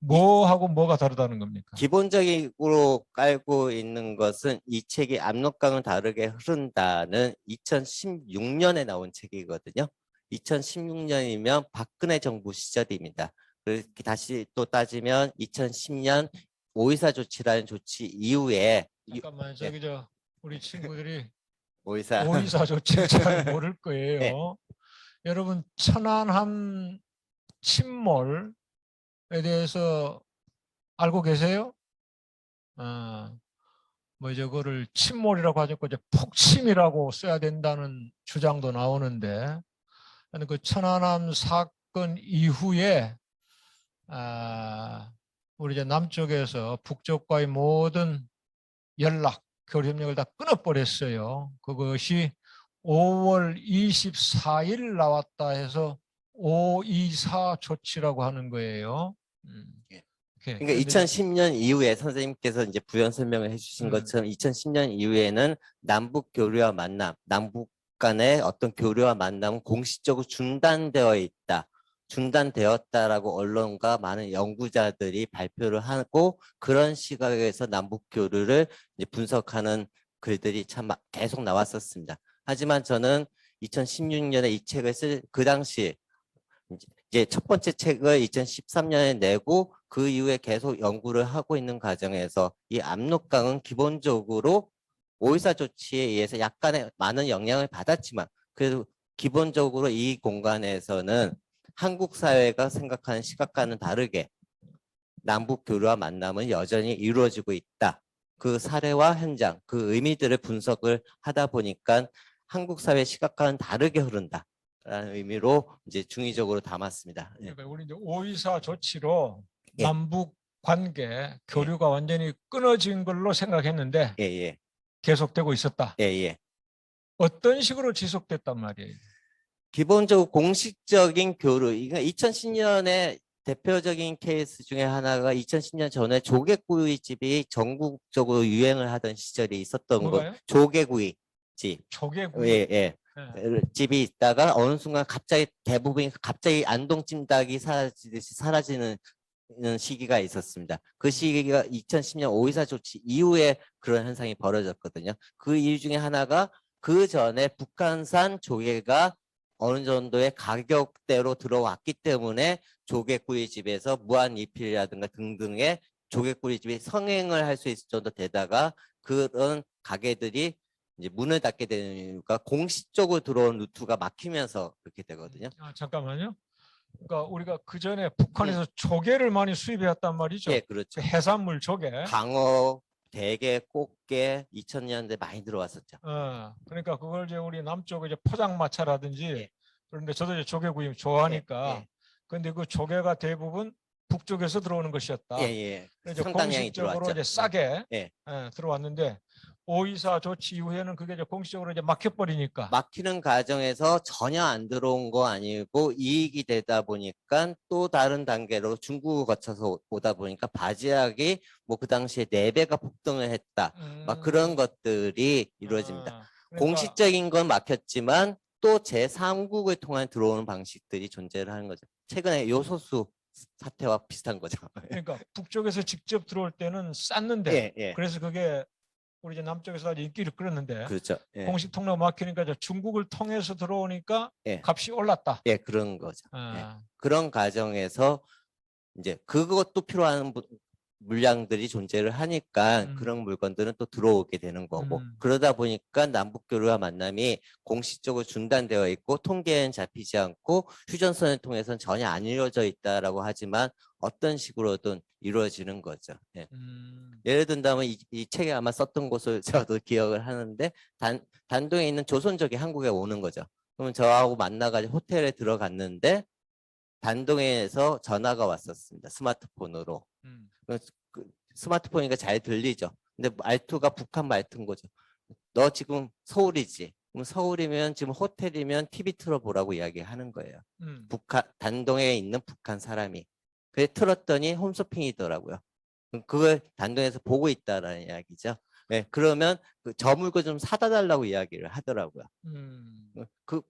[SPEAKER 1] 뭐하고 뭐가 다르다는 겁니까?
[SPEAKER 3] 기본적으로 깔고 있는 것은 이 책이 압록강은 다르게 흐른다는 2016년에 나온 책이거든요. 2016년이면 박근혜 정부 시절입니다. 그렇게 다시 또 따지면 2010년 5.24 조치라는 조치 이후에
[SPEAKER 1] 잠깐만 저기 저 우리 친구들이
[SPEAKER 3] 5.24
[SPEAKER 1] 5.24 조치를 잘 모를
[SPEAKER 3] 네.
[SPEAKER 1] 거예요. 여러분 천안함 침몰에 대해서 알고 계세요? 뭐 저거를 침몰이라고 하지 않고 이제 폭침이라고 써야 된다는 주장도 나오는데 그 천안함 사건 이후에 우리 이제 남쪽에서 북쪽과의 모든 연락, 교류 협력을 다 끊어버렸어요. 그것이 5월 24일 나왔다 해서 5.24 조치라고 하는 거예요.
[SPEAKER 3] 그러니까
[SPEAKER 1] 그런데
[SPEAKER 3] 2010년 이후에 선생님께서 이제 부연 설명을 해주신 것처럼 2010년 이후에는 남북 교류와 만남, 남북 간의 어떤 교류와 만남은 공식적으로 중단되어 있다. 중단되었다라고 언론과 많은 연구자들이 발표를 하고 그런 시각에서 남북 교류를 이제 분석하는 글들이 참 계속 나왔었습니다. 하지만 저는 2016년에 이 책을 쓸 그 당시 이제 첫 번째 책을 2013년에 내고 그 이후에 계속 연구를 하고 있는 과정에서 이 압록강은 기본적으로 5.24 조치에 의해서 약간의 많은 영향을 받았지만 그래도 기본적으로 이 공간에서는 한국 사회가 생각하는 시각과는 다르게 남북 교류와 만남은 여전히 이루어지고 있다. 그 사례와 현장, 그 의미들을 분석을 하다 보니까 한국 사회 시각과는 다르게 흐른다. 라는 의미로 이제 중의적으로 담았습니다. 예.
[SPEAKER 1] 그러니까 우리 이제 5.24 조치로
[SPEAKER 3] 예.
[SPEAKER 1] 남북 관계 교류가 완전히 끊어진 걸로 생각했는데
[SPEAKER 3] 예, 예,
[SPEAKER 1] 계속되고 있었다.
[SPEAKER 3] 예, 예.
[SPEAKER 1] 어떤 식으로 지속됐단 말이에요?
[SPEAKER 3] 기본적으로 공식적인 교류, 이거 2010년에 대표적인 케이스 중에 하나가 2010년 전에 조개구이집이 전국적으로 유행을 하던 시절이 있었던 거.
[SPEAKER 1] 뭐가요?
[SPEAKER 3] 조개구이집.
[SPEAKER 1] 조개구이.
[SPEAKER 3] 예, 예.
[SPEAKER 1] 예.
[SPEAKER 3] 집이 있다가 어느 순간 갑자기 대부분이 갑자기 안동찜닭이 사라지듯이 사라지는 시기가 있었습니다. 그 시기가 2010년 5.24 조치 이후에 그런 현상이 벌어졌거든요. 그 이유 중에 하나가 그 전에 북한산 조개가 어느 정도의 가격대로 들어왔기 때문에 조개구이집에서 무한리필이라든가 등등의 조개구이집이 성행을 할 수 있을 정도 되다가 그런 가게들이 이제 문을 닫게 되는 이유가 공식적으로 들어온 루트가 막히면서 그렇게 되거든요.
[SPEAKER 1] 잠깐만요. 그러니까 우리가 그 전에 북한에서 조개를 많이 수입해왔단 말이죠.
[SPEAKER 3] 예, 그렇죠.
[SPEAKER 1] 그 해산물 조개.
[SPEAKER 3] 광어, 대게, 꽃게 2000년대 많이 들어왔었죠.
[SPEAKER 1] 그러니까 그걸 이제 우리 남쪽 이제 포장마차라든지
[SPEAKER 3] 예.
[SPEAKER 1] 그런데 저도 이제 조개구이 좋아하니까.
[SPEAKER 3] 예, 예.
[SPEAKER 1] 근데 그 조개가 대부분 북쪽에서 들어오는 것이었다.
[SPEAKER 3] 예, 예.
[SPEAKER 1] 그래서
[SPEAKER 3] 상당량이
[SPEAKER 1] 공식적으로
[SPEAKER 3] 들어왔죠.
[SPEAKER 1] 이제 싸게
[SPEAKER 3] 예.
[SPEAKER 1] 들어왔는데 5.24 조치 이후에는 그게 이제 공식적으로 이제 막혀버리니까.
[SPEAKER 3] 막히는 과정에서 전혀 안 들어온 거 아니고 이익이 되다 보니까 또 다른 단계로 중국을 거쳐서 오다 보니까 바지락이 뭐 그 당시에 4배가 폭등을 했다. 막 그런 것들이 이루어집니다.
[SPEAKER 1] 그러니까
[SPEAKER 3] 공식적인 건 막혔지만 또 제3국을 통해 들어오는 방식들이 존재를 하는 거죠. 최근에 요소수 사태와 비슷한 거죠.
[SPEAKER 1] 그러니까 북쪽에서 직접 들어올 때는 쌌는데
[SPEAKER 3] 예, 예.
[SPEAKER 1] 그래서 그게 우리 이제 남쪽에서 아주 인기를 끌었는데
[SPEAKER 3] 그렇죠. 예.
[SPEAKER 1] 공식 통로가 막히니까 이제 중국을 통해서 들어오니까
[SPEAKER 3] 예.
[SPEAKER 1] 값이 올랐다.
[SPEAKER 3] 예, 그런 거죠. 예.
[SPEAKER 1] 아,
[SPEAKER 3] 그런 과정에서 이제 그것도 필요한 물량들이 존재를 하니까 그런 물건들은 또 들어오게 되는 거고 그러다 보니까 남북 교류와 만남이 공식적으로 중단되어 있고 통계는 잡히지 않고 휴전선을 통해서는 전혀 안 이루어져 있다라고 하지만 어떤 식으로든 이루어지는 거죠. 예. 예를 든다면 이 책에 아마 썼던 곳을 저도 기억을 하는데 단동에 있는 조선족이 한국에 오는 거죠. 그러면 저하고 만나가지고 호텔에 들어갔는데 단동에서 전화가 왔었습니다. 스마트폰으로. 그 스마트폰이니까 잘 들리죠. 근데 말투가 북한 말투인 거죠. 너 지금 서울이지? 그럼 서울이면 지금 호텔이면 TV 틀어보라고 이야기하는 거예요. 단동에 있는 북한 사람이. 그래 틀었더니 홈쇼핑이더라고요. 그걸 단동에서 보고 있다라는 이야기죠. 네, 그러면 저 물건 좀 사다 달라고 이야기를 하더라고요.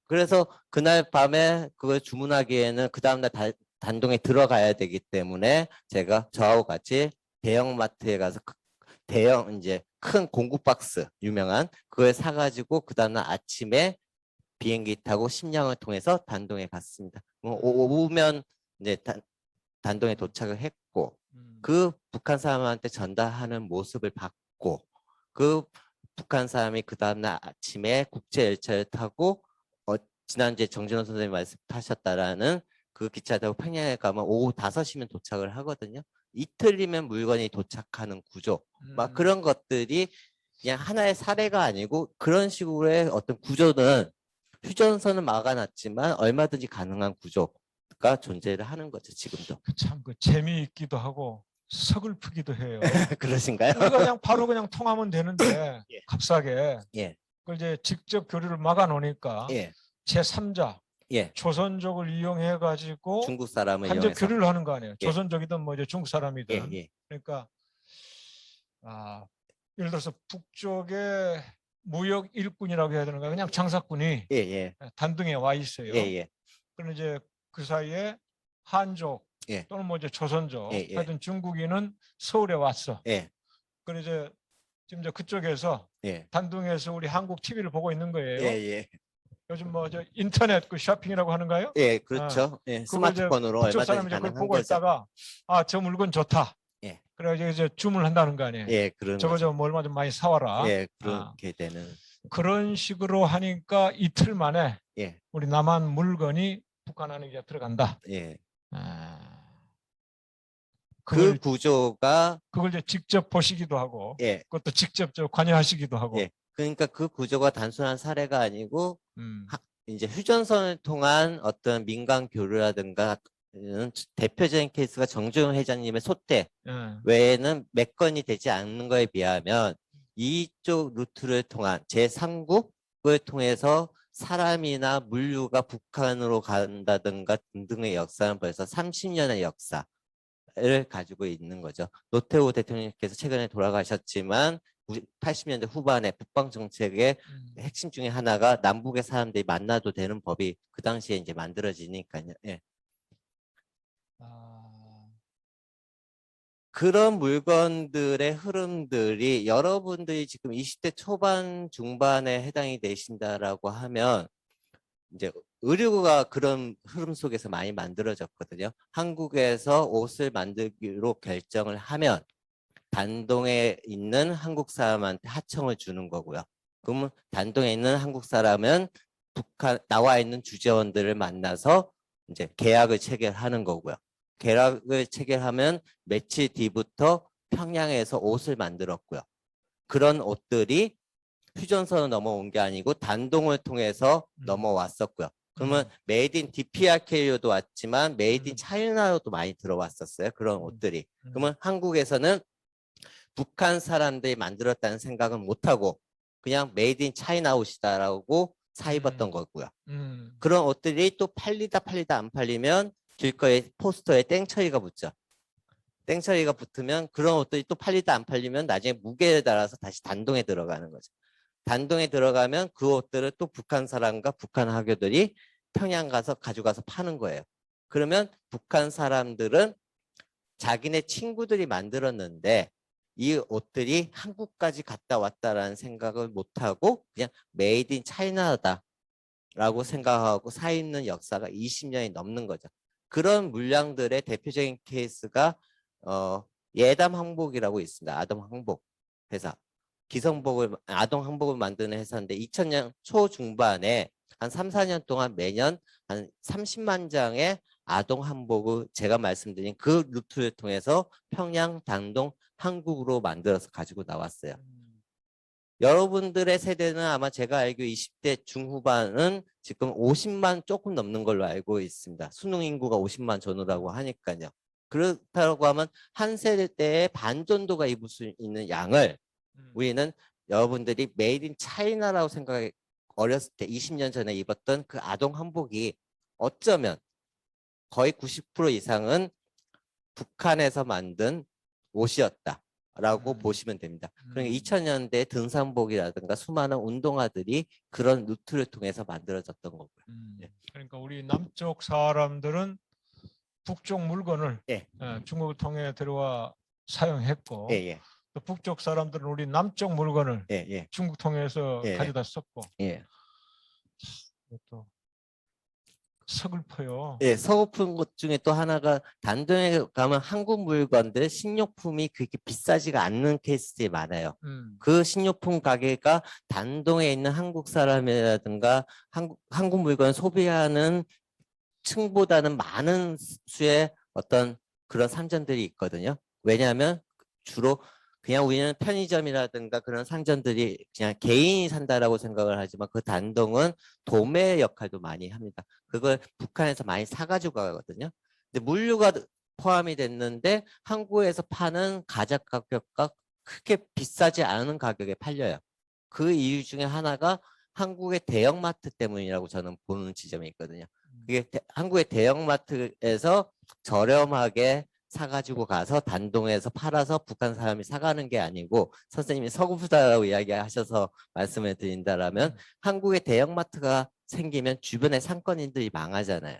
[SPEAKER 3] 그래서 그날 밤에 그걸 주문하기에는 그 다음날 단동에 들어가야 되기 때문에 제가 저하고 같이 대형마트에 가서 대형 이제 큰 공구 박스 유명한 그걸 사가지고 그 다음날 아침에 비행기 타고 심양을 통해서 단동에 갔습니다. 오후면 이제 단동에 도착을 했고 그 북한 사람한테 전달하는 모습을 봤고 그 북한 사람이 그 다음날 아침에 국제 열차를 타고 지난주에 정진호 선생님 말씀하셨다라는 그 기차 타고 평양에 가면 오후 5시면 도착을 하거든요. 이틀이면 물건이 도착하는 구조. 막 그런 것들이 그냥 하나의 사례가 아니고 그런 식으로의 어떤 구조는 휴전선은 막아놨지만 얼마든지 가능한 구조가 존재를 하는 거죠. 지금도.
[SPEAKER 1] 참 그 재미있기도 하고 서글프기도 해요.
[SPEAKER 3] 그러신가요?
[SPEAKER 1] 우리가 그냥 바로 그냥 통하면 되는데
[SPEAKER 3] 예.
[SPEAKER 1] 값싸게
[SPEAKER 3] 예.
[SPEAKER 1] 그걸 이제 직접 교류를 막아놓으니까
[SPEAKER 3] 예.
[SPEAKER 1] 제3자
[SPEAKER 3] 예.
[SPEAKER 1] 조선족을 이용해 가지고
[SPEAKER 3] 중국 사람을
[SPEAKER 1] 간접
[SPEAKER 3] 이용해서.
[SPEAKER 1] 교류를 하는 거 아니에요.
[SPEAKER 3] 예.
[SPEAKER 1] 조선족이든 뭐 이제 중국 사람이든.
[SPEAKER 3] 예. 예.
[SPEAKER 1] 그러니까 예를 들어서 북쪽에 무역 일꾼이라고 해야 되는가 그냥 장사꾼이
[SPEAKER 3] 예. 예.
[SPEAKER 1] 단둥에 와 있어요.
[SPEAKER 3] 예. 예.
[SPEAKER 1] 그럼 이제 그 사이에 한족
[SPEAKER 3] 예.
[SPEAKER 1] 또는 뭐 이제 조선족
[SPEAKER 3] 예, 예.
[SPEAKER 1] 하여튼 중국인은 서울에 왔어.
[SPEAKER 3] 예.
[SPEAKER 1] 그럼 이제 지금 이제 그쪽에서
[SPEAKER 3] 예.
[SPEAKER 1] 단둥에서 우리 한국 TV를 보고 있는 거예요.
[SPEAKER 3] 예. 예.
[SPEAKER 1] 요즘 뭐 저 인터넷 그 쇼핑이라고 하는가요?
[SPEAKER 3] 예. 그렇죠. 예.
[SPEAKER 1] 그걸 이제
[SPEAKER 3] 스마트폰으로
[SPEAKER 1] 그쪽
[SPEAKER 3] 얼마든지
[SPEAKER 1] 사람이 이제 그걸
[SPEAKER 3] 가능한
[SPEAKER 1] 보고
[SPEAKER 3] 거죠.
[SPEAKER 1] 있다가 저 물건 좋다.
[SPEAKER 3] 예.
[SPEAKER 1] 그래가지고 이제 주문을 한다는 거 아니에요.
[SPEAKER 3] 예. 그런
[SPEAKER 1] 저거
[SPEAKER 3] 거죠.
[SPEAKER 1] 저 뭐 얼마 좀 많이 사와라.
[SPEAKER 3] 예. 그렇게 되는.
[SPEAKER 1] 그런 식으로 하니까 이틀 만에
[SPEAKER 3] 예.
[SPEAKER 1] 우리 남한 물건이 북한 안에 이제 들어간다.
[SPEAKER 3] 예.
[SPEAKER 1] 그걸,
[SPEAKER 3] 그 구조가
[SPEAKER 1] 그걸 이제 직접 보시기도 하고,
[SPEAKER 3] 예.
[SPEAKER 1] 그것도 직접 저 관여하시기도 하고.
[SPEAKER 3] 예. 그러니까 그 구조가 단순한 사례가 아니고
[SPEAKER 1] 음.
[SPEAKER 3] 이제 휴전선을 통한 어떤 민간 교류라든가 대표적인 케이스가 정주영 회장님의 소떼
[SPEAKER 1] 예.
[SPEAKER 3] 외에는 몇 건이 되지 않는 거에 비하면 이쪽 루트를 통한 제3국을 통해서 사람이나 물류가 북한으로 간다든가 등등의 역사는 벌써 30년의 역사를 가지고 있는 거죠. 노태우 대통령께서 최근에 돌아가셨지만 80년대 후반에 북방 정책의 핵심 중에 하나가 남북의 사람들이 만나도 되는 법이 그 당시에 이제 만들어지니까요. 예. 그런 물건들의 흐름들이 여러분들이 지금 20대 초반 중반에 해당이 되신다라고 하면 이제 의류가 그런 흐름 속에서 많이 만들어졌거든요. 한국에서 옷을 만들기로 결정을 하면 단동에 있는 한국 사람한테 하청을 주는 거고요. 그러면 단동에 있는 한국 사람은 북한 나와 있는 주재원들을 만나서 이제 계약을 체결하는 거고요. 계약을 체결하면 며칠 뒤부터 평양에서 옷을 만들었고요. 그런 옷들이 휴전선을 넘어온 게 아니고 단동을 통해서 넘어왔었고요. 그러면 메이드 인 DPRK로도 왔지만 메이드 인 차이나로도 많이 들어왔었어요. 그런 옷들이. 그러면 한국에서는 북한 사람들이 만들었다는 생각은 못하고 그냥 메이드 인 차이나 옷이다라고 사 입었던 거고요. 그런 옷들이 또 팔리다 안 팔리면 길거리 포스터에 땡처리가 붙죠. 땡처리가 붙으면 그런 옷들이 또 팔리다 안 팔리면 나중에 무게를 달아서 다시 단동에 들어가는 거죠. 단동에 들어가면 그 옷들을 또 북한 사람과 북한 화교들이 평양 가서 가져가서 파는 거예요. 그러면 북한 사람들은 자기네 친구들이 만들었는데 이 옷들이 한국까지 갔다 왔다라는 생각을 못하고 그냥 메이드 인 차이나다라고 생각하고 사 입는 역사가 20년이 넘는 거죠. 그런 물량들의 대표적인 케이스가 예담 항복이라고 있습니다. 아동 항복 회사. 기성복을 아동 항복을 만드는 회사인데 2000년 초중반에 한 3, 4년 동안 매년 한 30만 장의 아동 항복을 제가 말씀드린 그 루트를 통해서 평양, 단동, 한국으로 만들어서 가지고 나왔어요. 여러분들의 세대는 아마 제가 알기로 20대 중후반은 지금 50만 조금 넘는 걸로 알고 있습니다. 수능 인구가 50만 전후라고 하니까요. 그렇다고 하면 한 세대의 반 정도가 입을 수 있는 양을 우리는 여러분들이 메이드 인 차이나라고 생각해 어렸을 때 20년 전에 입었던 그 아동 한복이 어쩌면 거의 90% 이상은 북한에서 만든 옷이었다라고
[SPEAKER 1] 음.
[SPEAKER 3] 보시면 됩니다. 그러니까
[SPEAKER 1] 음.
[SPEAKER 3] 2000년대 등산복이라든가 수많은 운동화들이 그런 루트를 통해서 만들어졌던 거고요. 예.
[SPEAKER 1] 그러니까 우리 남쪽 사람들은 북쪽 물건을
[SPEAKER 3] 예.
[SPEAKER 1] 중국을 통해 들어와 사용했고
[SPEAKER 3] 예, 예,
[SPEAKER 1] 또 북쪽 사람들은 우리 남쪽 물건을
[SPEAKER 3] 예, 예,
[SPEAKER 1] 중국 통해서
[SPEAKER 3] 예.
[SPEAKER 1] 가져다 썼고
[SPEAKER 3] 예.
[SPEAKER 1] 또 서글퍼요.
[SPEAKER 3] 예, 서글픈 것 중에 또 하나가 단동에 가면 한국 물건들, 식료품이 그렇게 비싸지가 않는 케이스들이 많아요.
[SPEAKER 1] 음,
[SPEAKER 3] 그 식료품 가게가 단동에 있는 한국 사람이라든가 한국 물건을 소비하는 층보다는 많은 수의 어떤 그런 상점들이 있거든요. 왜냐하면 주로 그냥 우리는 편의점이라든가 그런 상점들이 그냥 개인이 산다라고 생각을 하지만 그 단동은 도매 역할도 많이 합니다. 그걸 북한에서 많이 사가지고 가거든요. 근데 물류가 포함이 됐는데 한국에서 파는 가격 가격과 크게 비싸지 않은 가격에 팔려요. 그 이유 중에 하나가 한국의 대형마트 때문이라고 저는 보는 지점이 있거든요. 그게 한국의 대형마트에서 저렴하게 사가지고 가서 단동에서 팔아서 북한 사람이 사가는 게 아니고 선생님이 서구부다라고 이야기하셔서 말씀을 드린다라면 한국의 대형마트가 생기면 주변의 상권인들이 망하잖아요.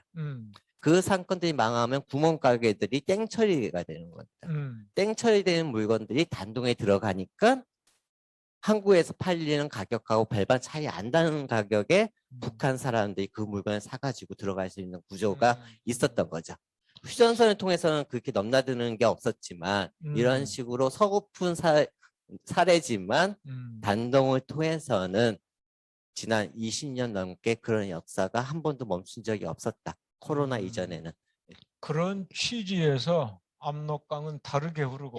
[SPEAKER 3] 그 상권들이 망하면 구멍가게들이 땡처리가 되는 겁니다. 땡처리 되는 물건들이 단동에 들어가니까 한국에서 팔리는 가격하고 별반 차이 안 나는 가격에 북한 사람들이 그 물건을 사가지고 들어갈 수 있는 구조가 있었던 거죠. 휴전선을 통해서는 그렇게 넘나드는 게 없었지만 이런 식으로 서구픈 사례지만 단동을 통해서는 지난 20년 넘게 그런 역사가 한 번도 멈춘 적이 없었다. 코로나 이전에는.
[SPEAKER 1] 그런 취지에서 압록강은 다르게 흐르고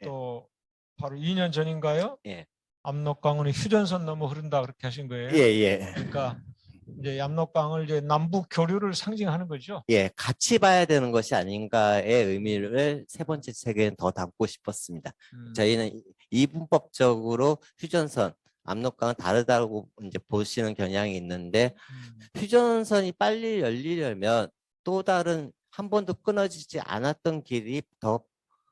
[SPEAKER 1] 또 바로 2년 전인가요?
[SPEAKER 3] 예.
[SPEAKER 1] 압록강은 휴전선 넘어 흐른다 그렇게 하신 거예요.
[SPEAKER 3] 예.
[SPEAKER 1] 그러니까 이제 압록강을 이제 남북 교류를 상징하는 거죠.
[SPEAKER 3] 예, 같이 봐야 되는 것이 아닌가의 의미를 세 번째 책에는 더 담고 싶었습니다. 저희는 이분법적으로 휴전선, 압록강은 다르다고 이제 보시는 경향이 있는데 휴전선이 빨리 열리려면 또 다른 한 번도 끊어지지 않았던 길이 더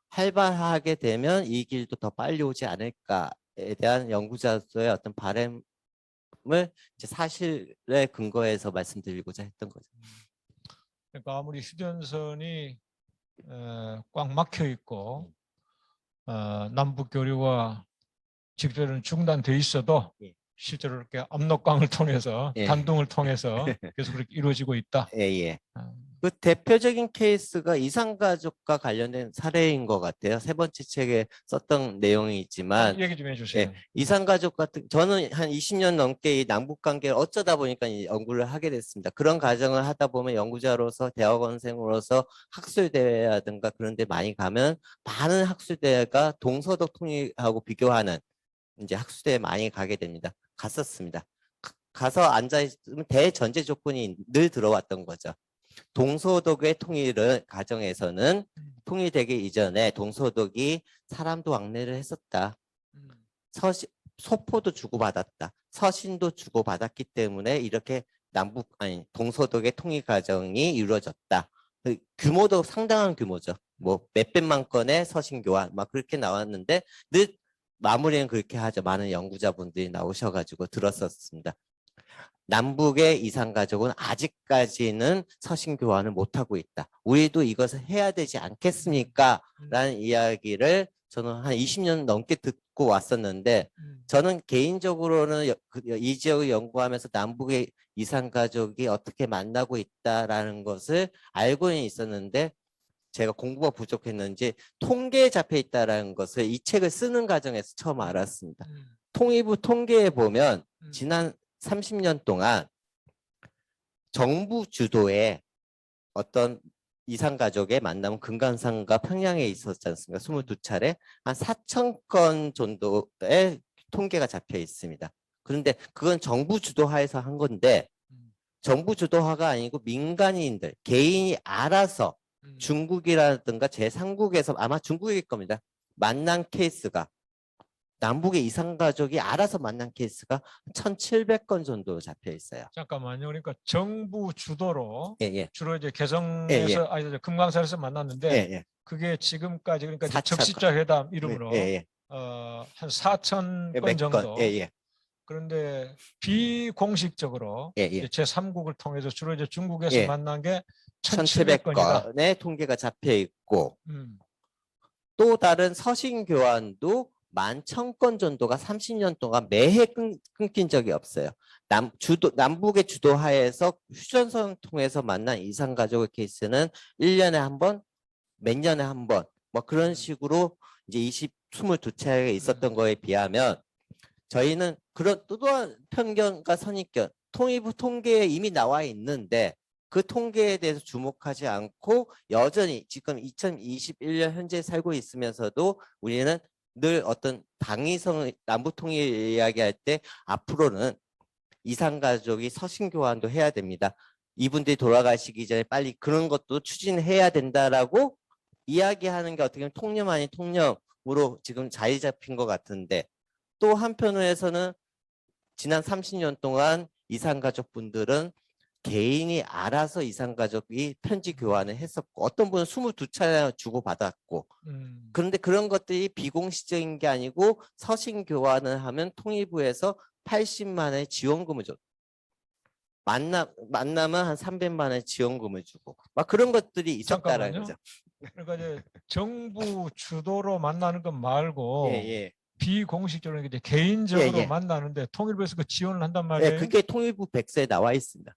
[SPEAKER 3] 활발하게 되면 이 길도 더 빨리 오지 않을까에 대한 연구자로서의 어떤 바람을 이제 사실에 근거해서 말씀드리고자 했던 거죠.
[SPEAKER 1] 그러니까 아무리 휴전선이 꽉 막혀 있고 남북 교류가 직접은 중단돼 있어도
[SPEAKER 3] 예.
[SPEAKER 1] 실제로 이렇게 압록강을 통해서
[SPEAKER 3] 예.
[SPEAKER 1] 단동을 통해서 계속 그렇게 이루어지고 있다.
[SPEAKER 3] 예. 그 대표적인 케이스가 이산가족과 관련된 사례인 것 같아요. 세 번째 책에 썼던 내용이 있지만
[SPEAKER 1] 얘기 좀 해주세요.
[SPEAKER 3] 이산가족 같은 저는 한 20년 넘게 이 남북관계를 어쩌다 보니까 이 연구를 하게 됐습니다. 그런 과정을 하다 보면 연구자로서 대학원생으로서 학술대회라든가 그런 데 많이 가면 많은 학술대회가 동서독 통일하고 비교하는 이제 학술대회 많이 가게 됩니다. 갔었습니다. 가서 앉아있으면 대전제 조건이 늘 들어왔던 거죠. 동서독의 통일을 가정에서는 통일되기 이전에 동서독이 사람도 왕래를 했었다. 소포도 주고받았다. 서신도 주고받았기 때문에 이렇게 동서독의 통일 과정이 이루어졌다. 규모도 상당한 규모죠. 뭐 몇백만 건의 서신 교환 막 그렇게 나왔는데 늘 마무리는 그렇게 하죠. 많은 연구자분들이 나오셔가지고 들었었습니다. 남북의 이산가족은 아직까지는 서신 교환을 못하고 있다. 우리도 이것을 해야 되지 않겠습니까? 라는 이야기를 저는 한 20년 넘게 듣고 왔었는데 저는 개인적으로는 이 지역을 연구하면서 남북의 이산가족이 어떻게 만나고 있다라는 것을 알고는 있었는데 제가 공부가 부족했는지 통계에 잡혀 있다는 것을 이 책을 쓰는 과정에서 처음 알았습니다. 통일부 통계에 보면 지난 30년 동안 정부 주도의 어떤 이산가족의 만남은 금강산과 평양에 있었지 않습니까? 22차례 한 4,000건 정도의 통계가 잡혀 있습니다. 그런데 그건 정부 주도하에서 한 건데 정부 주도화가 아니고 민간인들, 개인이 알아서 중국이라든가 제3국에서 아마 중국일 겁니다. 만난 케이스가 남북의 이산가족이 알아서 만난 케이스가 1,700건 정도 잡혀 있어요.
[SPEAKER 1] 잠깐만요. 그러니까 정부 주도로
[SPEAKER 3] 예.
[SPEAKER 1] 주로 이제 개성에서 아니 금강산에서 만났는데 그게 지금까지 그러니까 이제
[SPEAKER 3] 4천
[SPEAKER 1] 적시자 회담 이름으로
[SPEAKER 3] 예,
[SPEAKER 1] 한 4천
[SPEAKER 3] 예.
[SPEAKER 1] 건
[SPEAKER 3] 몇
[SPEAKER 1] 정도.
[SPEAKER 3] 건? 예, 예.
[SPEAKER 1] 그런데 비공식적으로
[SPEAKER 3] 예,
[SPEAKER 1] 이제
[SPEAKER 3] 예.
[SPEAKER 1] 제3국을 통해서 주로 이제 중국에서
[SPEAKER 3] 예.
[SPEAKER 1] 만난 게 1,700건이다.
[SPEAKER 3] 1,700건의 통계가 잡혀 있고
[SPEAKER 1] 음.
[SPEAKER 3] 또 다른 서신 교환도 11,000건 정도가 30년 동안 매해 끊긴 적이 없어요. 남북의 주도하에서 휴전선을 통해서 만난 이산가족의 케이스는 1년에 한 번, 몇 년에 한 번, 뭐 그런 식으로 이제 22차례가 있었던 거에 비하면 저희는 그런 또한 편견과 선입견, 통일부 통계에 이미 나와 있는데 그 통계에 대해서 주목하지 않고 여전히 지금 2021년 현재 살고 있으면서도 우리는 늘 어떤 당위성 남북 통일 이야기할 때 앞으로는 이산가족이 서신 교환도 해야 됩니다. 이분들이 돌아가시기 전에 빨리 그런 것도 추진해야 된다라고 이야기하는 게 어떻게 보면 통념 아닌 통념으로 지금 자리 잡힌 것 같은데 또 한편에서는 지난 30년 동안 이산가족분들은 개인이 알아서 이산가족이 편지 교환을 했었고 어떤 분은 22차례 주고받았고 그런데 그런 것들이 비공식적인 게 아니고 서신 교환을 하면 통일부에서 80만 원의 지원금을 줘. 만나면 한 300만 원의 지원금을 주고 막 그런 것들이 있었다라는
[SPEAKER 1] 잠깐만요.
[SPEAKER 3] 거죠.
[SPEAKER 1] 그러니까 이제 정부 주도로 만나는 것 말고
[SPEAKER 3] 예, 예.
[SPEAKER 1] 비공식적으로 이제 개인적으로
[SPEAKER 3] 예, 예.
[SPEAKER 1] 만나는데 통일부에서 그 지원을 한단
[SPEAKER 3] 예,
[SPEAKER 1] 말이에요.
[SPEAKER 3] 그게 통일부 백서에 나와 있습니다.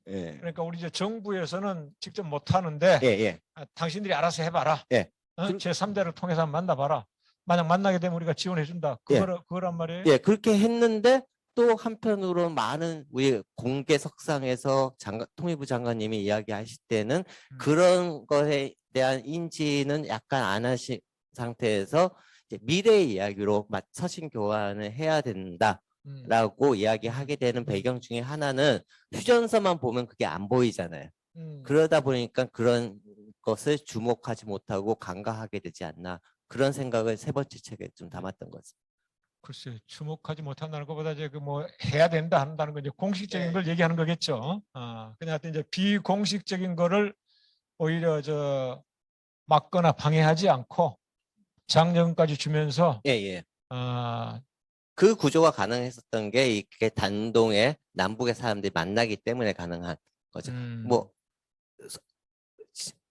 [SPEAKER 3] 예.
[SPEAKER 1] 그러니까 우리 이제 정부에서는 직접 못 하는데
[SPEAKER 3] 예, 예.
[SPEAKER 1] 당신들이 알아서 해봐라.
[SPEAKER 3] 예.
[SPEAKER 1] 제3대를 통해서 한번 만나봐라. 만약 만나게 되면 우리가 지원해준다.
[SPEAKER 3] 예.
[SPEAKER 1] 그거란 말이에요.
[SPEAKER 3] 예, 그렇게 했는데 또 한편으로 많은 우리 공개석상에서 통일부 장관님이 이야기하실 때는 그런 것에 대한 인지는 약간 안 하신 상태에서 이제 미래의 이야기로 서신 교환을 해야 된다라고 이야기하게 되는 배경 중에 하나는 휴전서만 보면 그게 안 보이잖아요. 그러다 보니까 그런 것을 주목하지 못하고 간과하게 되지 않나 그런 생각을 세 번째 책에 좀 담았던 거죠.
[SPEAKER 1] 글쎄, 주목하지 못한다는 것보다 이제 그 뭐 해야 된다 한다는 건 이제 공식적인 걸 얘기하는 거겠죠. 그냥 하여튼 이제 비공식적인 거를 오히려 막거나 방해하지 않고 장려금까지 주면서
[SPEAKER 3] 예, 예.
[SPEAKER 1] 아,
[SPEAKER 3] 그 구조가 가능했었던 게 이게 단동에 남북의 사람들이 만나기 때문에 가능한 거죠. 뭐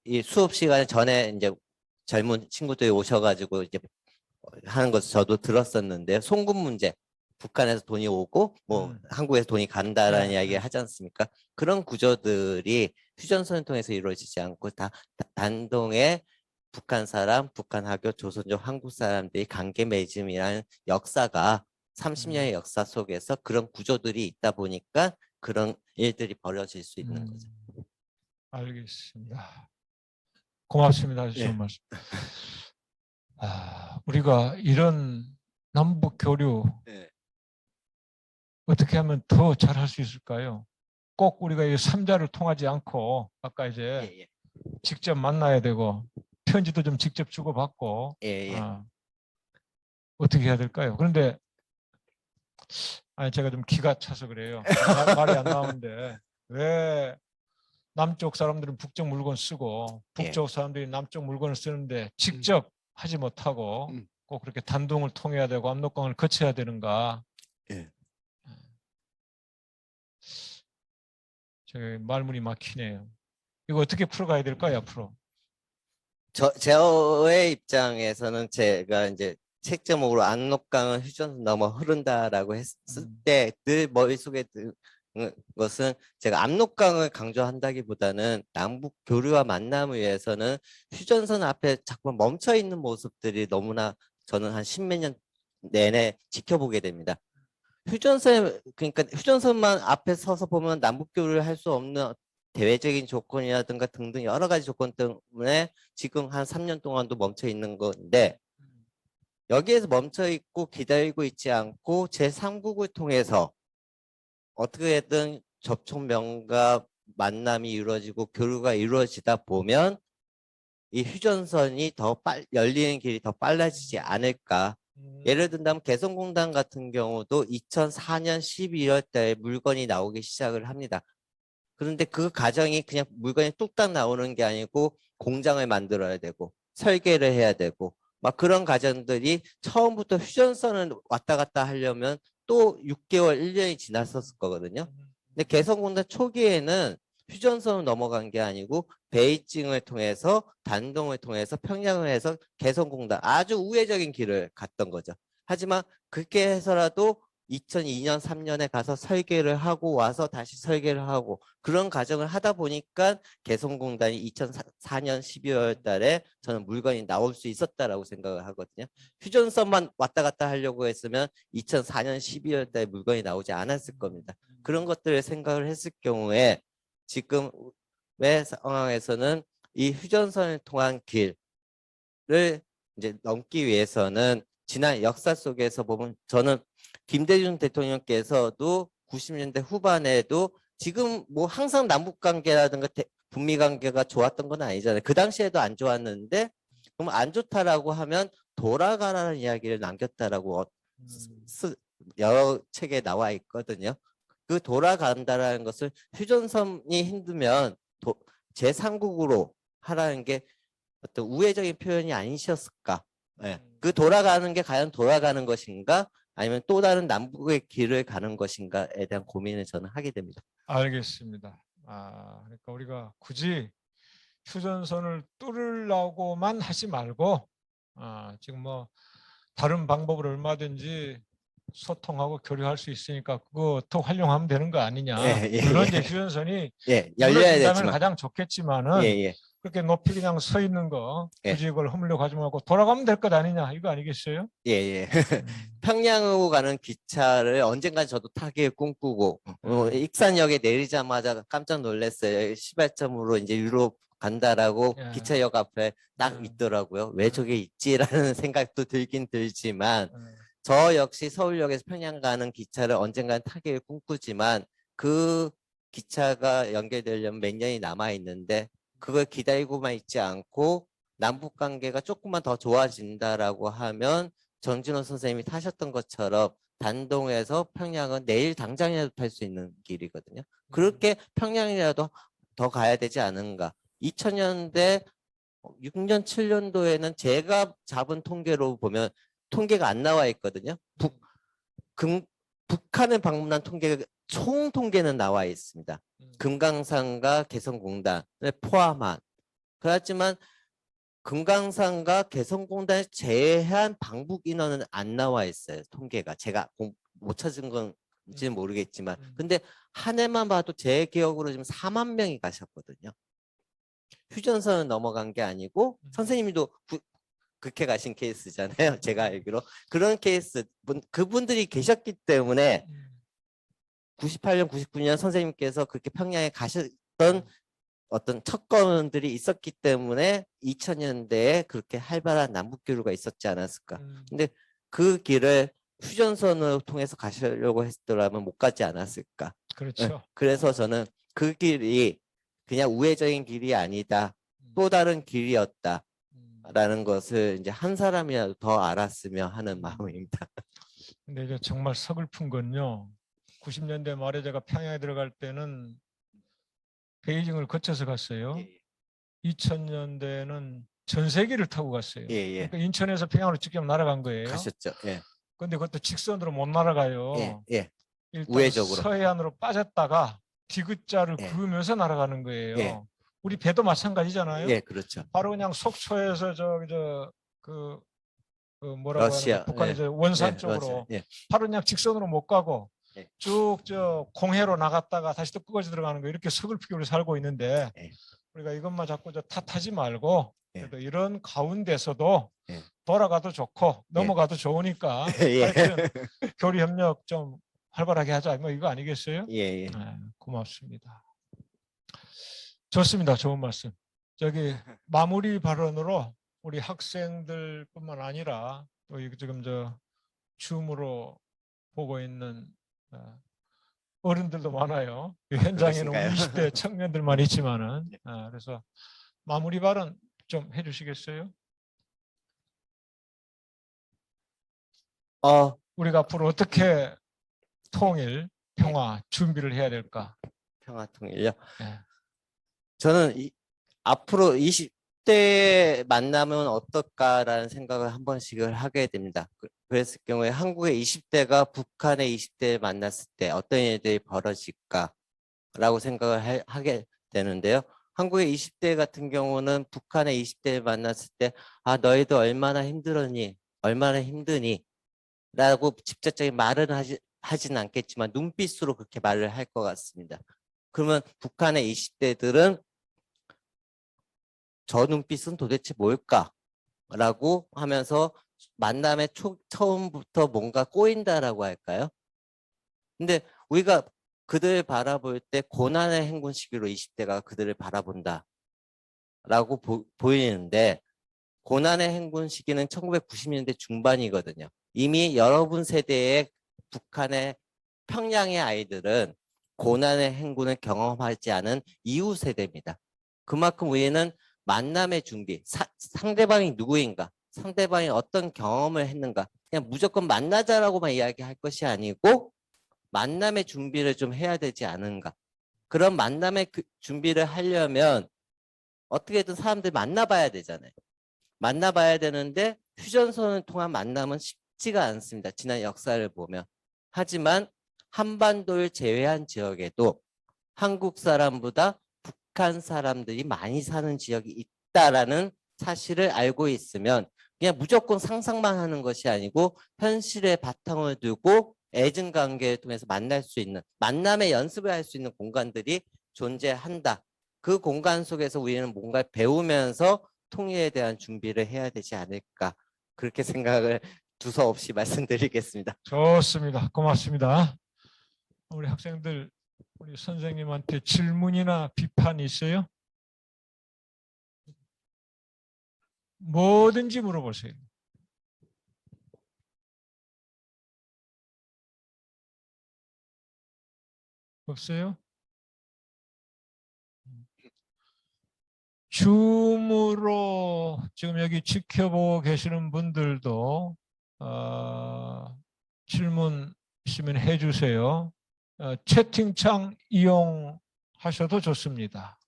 [SPEAKER 3] 이 수업 시간 전에 이제 젊은 친구들이 오셔가지고 이제 하는 것을 저도 들었었는데 송금 문제, 북한에서 돈이 오고 뭐 한국에서 돈이 간다라는 이야기 하지 않습니까? 그런 구조들이 휴전선을 통해서 이루어지지 않고 다 단동에 북한 사람, 북한 학교, 조선족 한국 사람들이 관계 맺음이라는 역사가 30년의 역사 속에서 그런 구조들이 있다 보니까 그런 일들이 벌어질 수 있는 거죠.
[SPEAKER 1] 알겠습니다. 고맙습니다. 좋은 말씀. 우리가 이런 남북 교류 어떻게 하면 더 잘할 수 있을까요? 꼭 우리가 이 3자를 통하지 않고 아까 이제 직접 만나야 되고 편지도 좀 직접 주고받고 어떻게 해야 될까요? 그런데 제가 좀 기가 차서 그래요. 말이 안 나오는데 왜 남쪽 사람들은 북쪽 물건 쓰고 북쪽 사람들이 남쪽 물건을 쓰는데 직접 하지 못하고 꼭 그렇게 단동을 통해야 되고 압록강을 거쳐야 되는가? 제 말문이 막히네요. 이거 어떻게 풀어가야 될까요, 앞으로?
[SPEAKER 3] 저의 입장에서는 제가 이제 책 제목으로 압록강은 휴전선 넘어 흐른다라고 했을 때 늘 머릿속에 드는 것은 제가 압록강을 강조한다기보다는 남북 교류와 만남을 위해서는 휴전선 앞에 자꾸 멈춰 있는 모습들이 너무나 저는 한 십몇 년 내내 지켜보게 됩니다. 그러니까 휴전선만 앞에 서서 보면 남북 교류를 할 수 없는 대외적인 조건이라든가 등등 여러 가지 조건 때문에 지금 한 3년 동안도 멈춰 있는 건데 여기에서 멈춰 있고 기다리고 있지 않고 제3국을 통해서 어떻게든 접촉 면과 만남이 이루어지고 교류가 이루어지다 보면 이 휴전선이 더 열리는 길이 더 빨라지지 않을까. 예를 든다면 개성공단 같은 경우도 2004년 12월 달에 물건이 나오기 시작을 합니다. 그런데 그 과정이 그냥 물건이 뚝딱 나오는 게 아니고 공장을 만들어야 되고 설계를 해야 되고 막 그런 과정들이 처음부터 휴전선을 왔다 갔다 하려면 또 6개월, 1년이 지났었을 거거든요. 근데 개성공단 초기에는 휴전선을 넘어간 게 아니고 베이징을 통해서 단동을 통해서 평양을 해서 개성공단 아주 우회적인 길을 갔던 거죠. 하지만 그렇게 해서라도 2002년, 3년에 가서 설계를 하고 와서 다시 설계를 하고 그런 과정을 하다 보니까 개성공단이 2004년 12월 달에 저는 물건이 나올 수 있었다라고 생각을 하거든요. 휴전선만 왔다 갔다 하려고 했으면 2004년 12월 달에 물건이 나오지 않았을 겁니다. 그런 것들을 생각을 했을 경우에 지금의 상황에서는 이 휴전선을 통한 길을 이제 넘기 위해서는 지난 역사 속에서 보면 저는 김대중 대통령께서도 90년대 후반에도 지금 뭐 항상 남북 관계라든가 북미 관계가 좋았던 건 아니잖아요. 그 당시에도 안 좋았는데 그럼 안 좋다라고 하면 돌아가라는 이야기를 남겼다라고 여러 책에 나와 있거든요. 그 돌아간다라는 것을 휴전선이 힘들면 제3국으로 하라는 게 어떤 우회적인 표현이 아니셨을까? 네. 그 돌아가는 게 과연 돌아가는 것인가? 아니면 또 다른 남북의 길을 가는 것인가에 대한 고민을 저는 하게 됩니다.
[SPEAKER 1] 알겠습니다. 그러니까 우리가 굳이 휴전선을 뚫으려고만 하지 말고 지금 뭐 다른 방법을 얼마든지 소통하고 교류할 수 있으니까 그거 더 활용하면 되는 거 아니냐. 물론 이제 휴전선이
[SPEAKER 3] 열려야
[SPEAKER 1] 열려진다면
[SPEAKER 3] 되지만
[SPEAKER 1] 가장 좋겠지만은 그렇게 높이 그냥 서 있는 거 굳이 이걸 허물려 가지 말고 돌아가면 될 것 아니냐 이거 아니겠어요?
[SPEAKER 3] 평양으로 가는 기차를 언젠간 저도 타기를 꿈꾸고 익산역에 내리자마자 깜짝 놀랐어요. 시발점으로 이제 유럽 간다라고 기차역 앞에 딱 있더라고요. 왜 저게 있지라는 생각도 들긴 들지만 저 역시 서울역에서 평양 가는 기차를 언젠간 타기를 꿈꾸지만 그 기차가 연결되려면 몇 년이 남아 있는데 그걸 기다리고만 있지 않고 남북 관계가 조금만 더 좋아진다라고 하면 정진호 선생님이 타셨던 것처럼 단동에서 평양은 내일 당장이라도 탈 수 있는 길이거든요. 그렇게 평양이라도 더 가야 되지 않은가. 2000년대 6년, 7년도에는 제가 잡은 통계로 보면 통계가 안 나와 있거든요. 북한을 방문한 통계가 총 통계는 나와 있습니다. 금강산과 개성공단을 포함한. 그렇지만 금강산과 개성공단을 제외한 방북 인원은 안 나와 있어요. 통계가. 제가 못 찾은 건지는 모르겠지만. 근데 한 해만 봐도 제 기억으로 지금 4만 명이 가셨거든요. 휴전선은 넘어간 게 아니고 선생님도 그렇게 가신 케이스잖아요. 제가 알기로. 그런 케이스, 그분들이 계셨기 때문에 98년, 99년 선생님께서 그렇게 평양에 가셨던 어떤 척건들이 있었기 때문에 2000년대에 그렇게 활발한 남북교류가 있었지 않았을까. 근데 그 길을 휴전선을 통해서 가시려고 했더라면 못 가지 않았을까.
[SPEAKER 1] 그렇죠.
[SPEAKER 3] 그래서 저는 그 길이 그냥 우회적인 길이 아니다. 또 다른 길이었다. 라는 것을 이제 한 사람이라도 더 알았으면 하는 마음입니다.
[SPEAKER 1] 근데 이제 정말 서글픈 건요. 90년대 말에 제가 평양에 들어갈 때는 베이징을 거쳐서 갔어요. 2000년대는 전세기를 타고 갔어요. 그러니까 인천에서 평양으로 직접 날아간 거예요.
[SPEAKER 3] 가셨죠.
[SPEAKER 1] 근데 그것도 직선으로 못 날아가요. 일단
[SPEAKER 3] 우회적으로.
[SPEAKER 1] 서해안으로 빠졌다가 디귿자를 그으면서 날아가는 거예요. 우리 배도 마찬가지잖아요.
[SPEAKER 3] 그렇죠.
[SPEAKER 1] 바로 그냥 속초에서 뭐라고
[SPEAKER 3] 러시아,
[SPEAKER 1] 하는 북한의 원산 쪽으로 바로 그냥 직선으로 못 가고 쭉 공해로 나갔다가 다시 또 끄거지 들어가는 거 이렇게 서글프게 우리 살고 있는데 우리가 이것만 자꾸 탓하지 말고 그래도 이런 가운데서도 돌아가도 좋고 넘어가도 좋으니까 하여튼 교류 협력 좀 활발하게 하자 뭐 이거 아니겠어요? 고맙습니다. 좋습니다. 좋은 말씀. 마무리 발언으로 우리 학생들뿐만 아니라 또 지금 줌으로 보고 있는 어른들도 많아요. 현장에는 우리 20대 청년들만 있지만은 그래서 마무리 발언 좀 해주시겠어요? 우리가 앞으로 어떻게 통일, 평화 준비를 해야 될까?
[SPEAKER 3] 평화 통일요? 저는 앞으로 20대에 만나면 어떨까라는 생각을 한 번씩을 하게 됩니다. 그랬을 경우에 한국의 20대가 북한의 20대를 만났을 때 어떤 일들이 벌어질까라고 생각을 하게 되는데요. 한국의 20대 같은 경우는 북한의 20대를 만났을 때 아, 너희도 얼마나 힘들었니? 얼마나 힘드니? 라고 직접적인 말은 하진 않겠지만 눈빛으로 그렇게 말을 할 것 같습니다. 그러면 북한의 20대들은 저 눈빛은 도대체 뭘까? 라고 하면서 만남의 처음부터 뭔가 꼬인다라고 할까요? 근데 우리가 그들을 바라볼 때 고난의 행군 시기로 20대가 그들을 바라본다 라고 보이는데 고난의 행군 시기는 1990년대 중반이거든요. 이미 여러분 세대의 북한의 평양의 아이들은 고난의 행군을 경험하지 않은 이후 세대입니다. 그만큼 우리는 만남의 준비, 상대방이 누구인가, 상대방이 어떤 경험을 했는가, 그냥 무조건 만나자라고만 이야기할 것이 아니고 만남의 준비를 좀 해야 되지 않은가. 그런 만남의 준비를 하려면 어떻게든 사람들 만나봐야 되잖아요. 만나봐야 되는데 휴전선을 통한 만남은 쉽지가 않습니다. 지난 역사를 보면. 하지만 한반도를 제외한 지역에도 한국 사람보다 북한 사람들이 많이 사는 지역이 있다라는 사실을 알고 있으면 그냥 무조건 상상만 하는 것이 아니고 현실에 바탕을 두고 애증 관계를 통해서 만날 수 있는 만남의 연습을 할 수 있는 공간들이 존재한다. 그 공간 속에서 우리는 뭔가를 배우면서 통일에 대한 준비를 해야 되지 않을까 그렇게 생각을 두서없이 말씀드리겠습니다.
[SPEAKER 1] 좋습니다. 고맙습니다. 우리 학생들, 우리 선생님한테 질문이나 비판이 있어요? 뭐든지 물어보세요. 없어요? 줌으로 지금 여기 지켜보고 계시는 분들도 질문 있으면 해주세요. 채팅창 이용하셔도 좋습니다.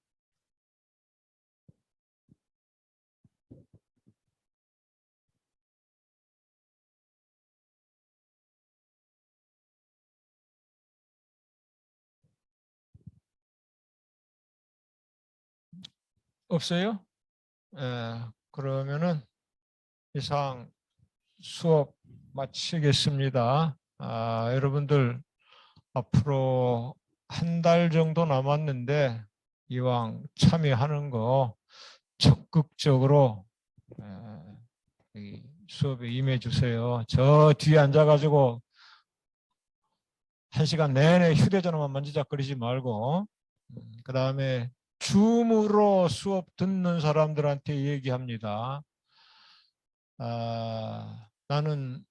[SPEAKER 1] 없어요? 그러면은 이상 수업 마치겠습니다. 여러분들 앞으로 한 달 정도 남았는데 이왕 참여하는 거 적극적으로 이 수업에 임해 주세요. 저 뒤에 앉아가지고 1시간 내내 휴대전화만 만지작거리지 말고 그 다음에 줌으로 수업 듣는 사람들한테 얘기합니다. 나는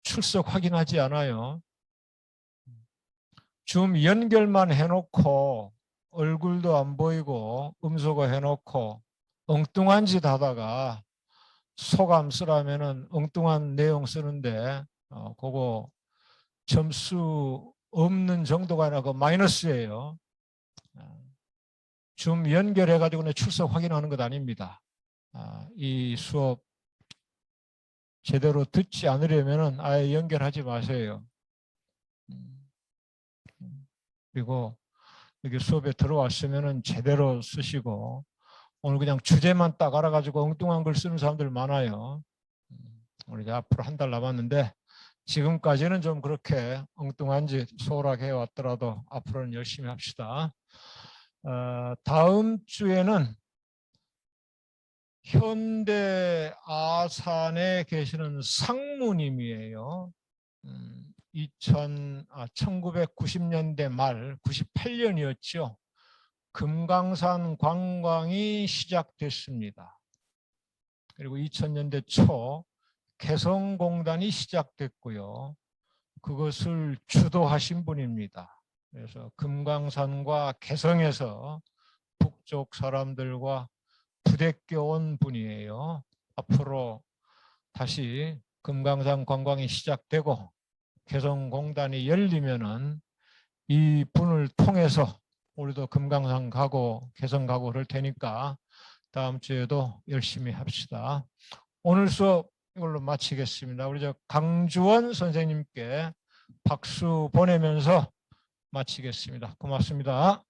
[SPEAKER 1] 출석 확인하지 않아요. 줌 연결만 해놓고 얼굴도 안 보이고 음소거 해놓고 엉뚱한 짓 하다가 소감 쓰라면은 엉뚱한 내용 쓰는데 그거 점수 없는 정도가 아니라 그 마이너스예요. 줌 연결해가지고 출석 확인하는 것 아닙니다. 이 수업 제대로 듣지 않으려면 아예 연결하지 마세요. 그리고 여기 수업에 들어왔으면 제대로 쓰시고 오늘 그냥 주제만 딱 알아가지고 엉뚱한 글 쓰는 사람들 많아요. 우리 이제 앞으로 한 달 남았는데 지금까지는 좀 그렇게 엉뚱한 짓 소홀하게 해왔더라도 앞으로는 열심히 합시다. 다음 주에는 현대 아산에 계시는 상무님이에요. 1990년대 말 98년이었죠. 금강산 관광이 시작됐습니다. 그리고 2000년대 초 개성공단이 시작됐고요. 그것을 주도하신 분입니다. 그래서 금강산과 개성에서 북쪽 사람들과 부대껴 온 분이에요. 앞으로 다시 금강산 관광이 시작되고 개성공단이 열리면은 이 분을 통해서 우리도 금강산 가고 개성 가고 그럴 테니까 다음 주에도 열심히 합시다. 오늘 수업 이걸로 마치겠습니다. 우리 저 강주원 선생님께 박수 보내면서 마치겠습니다. 고맙습니다.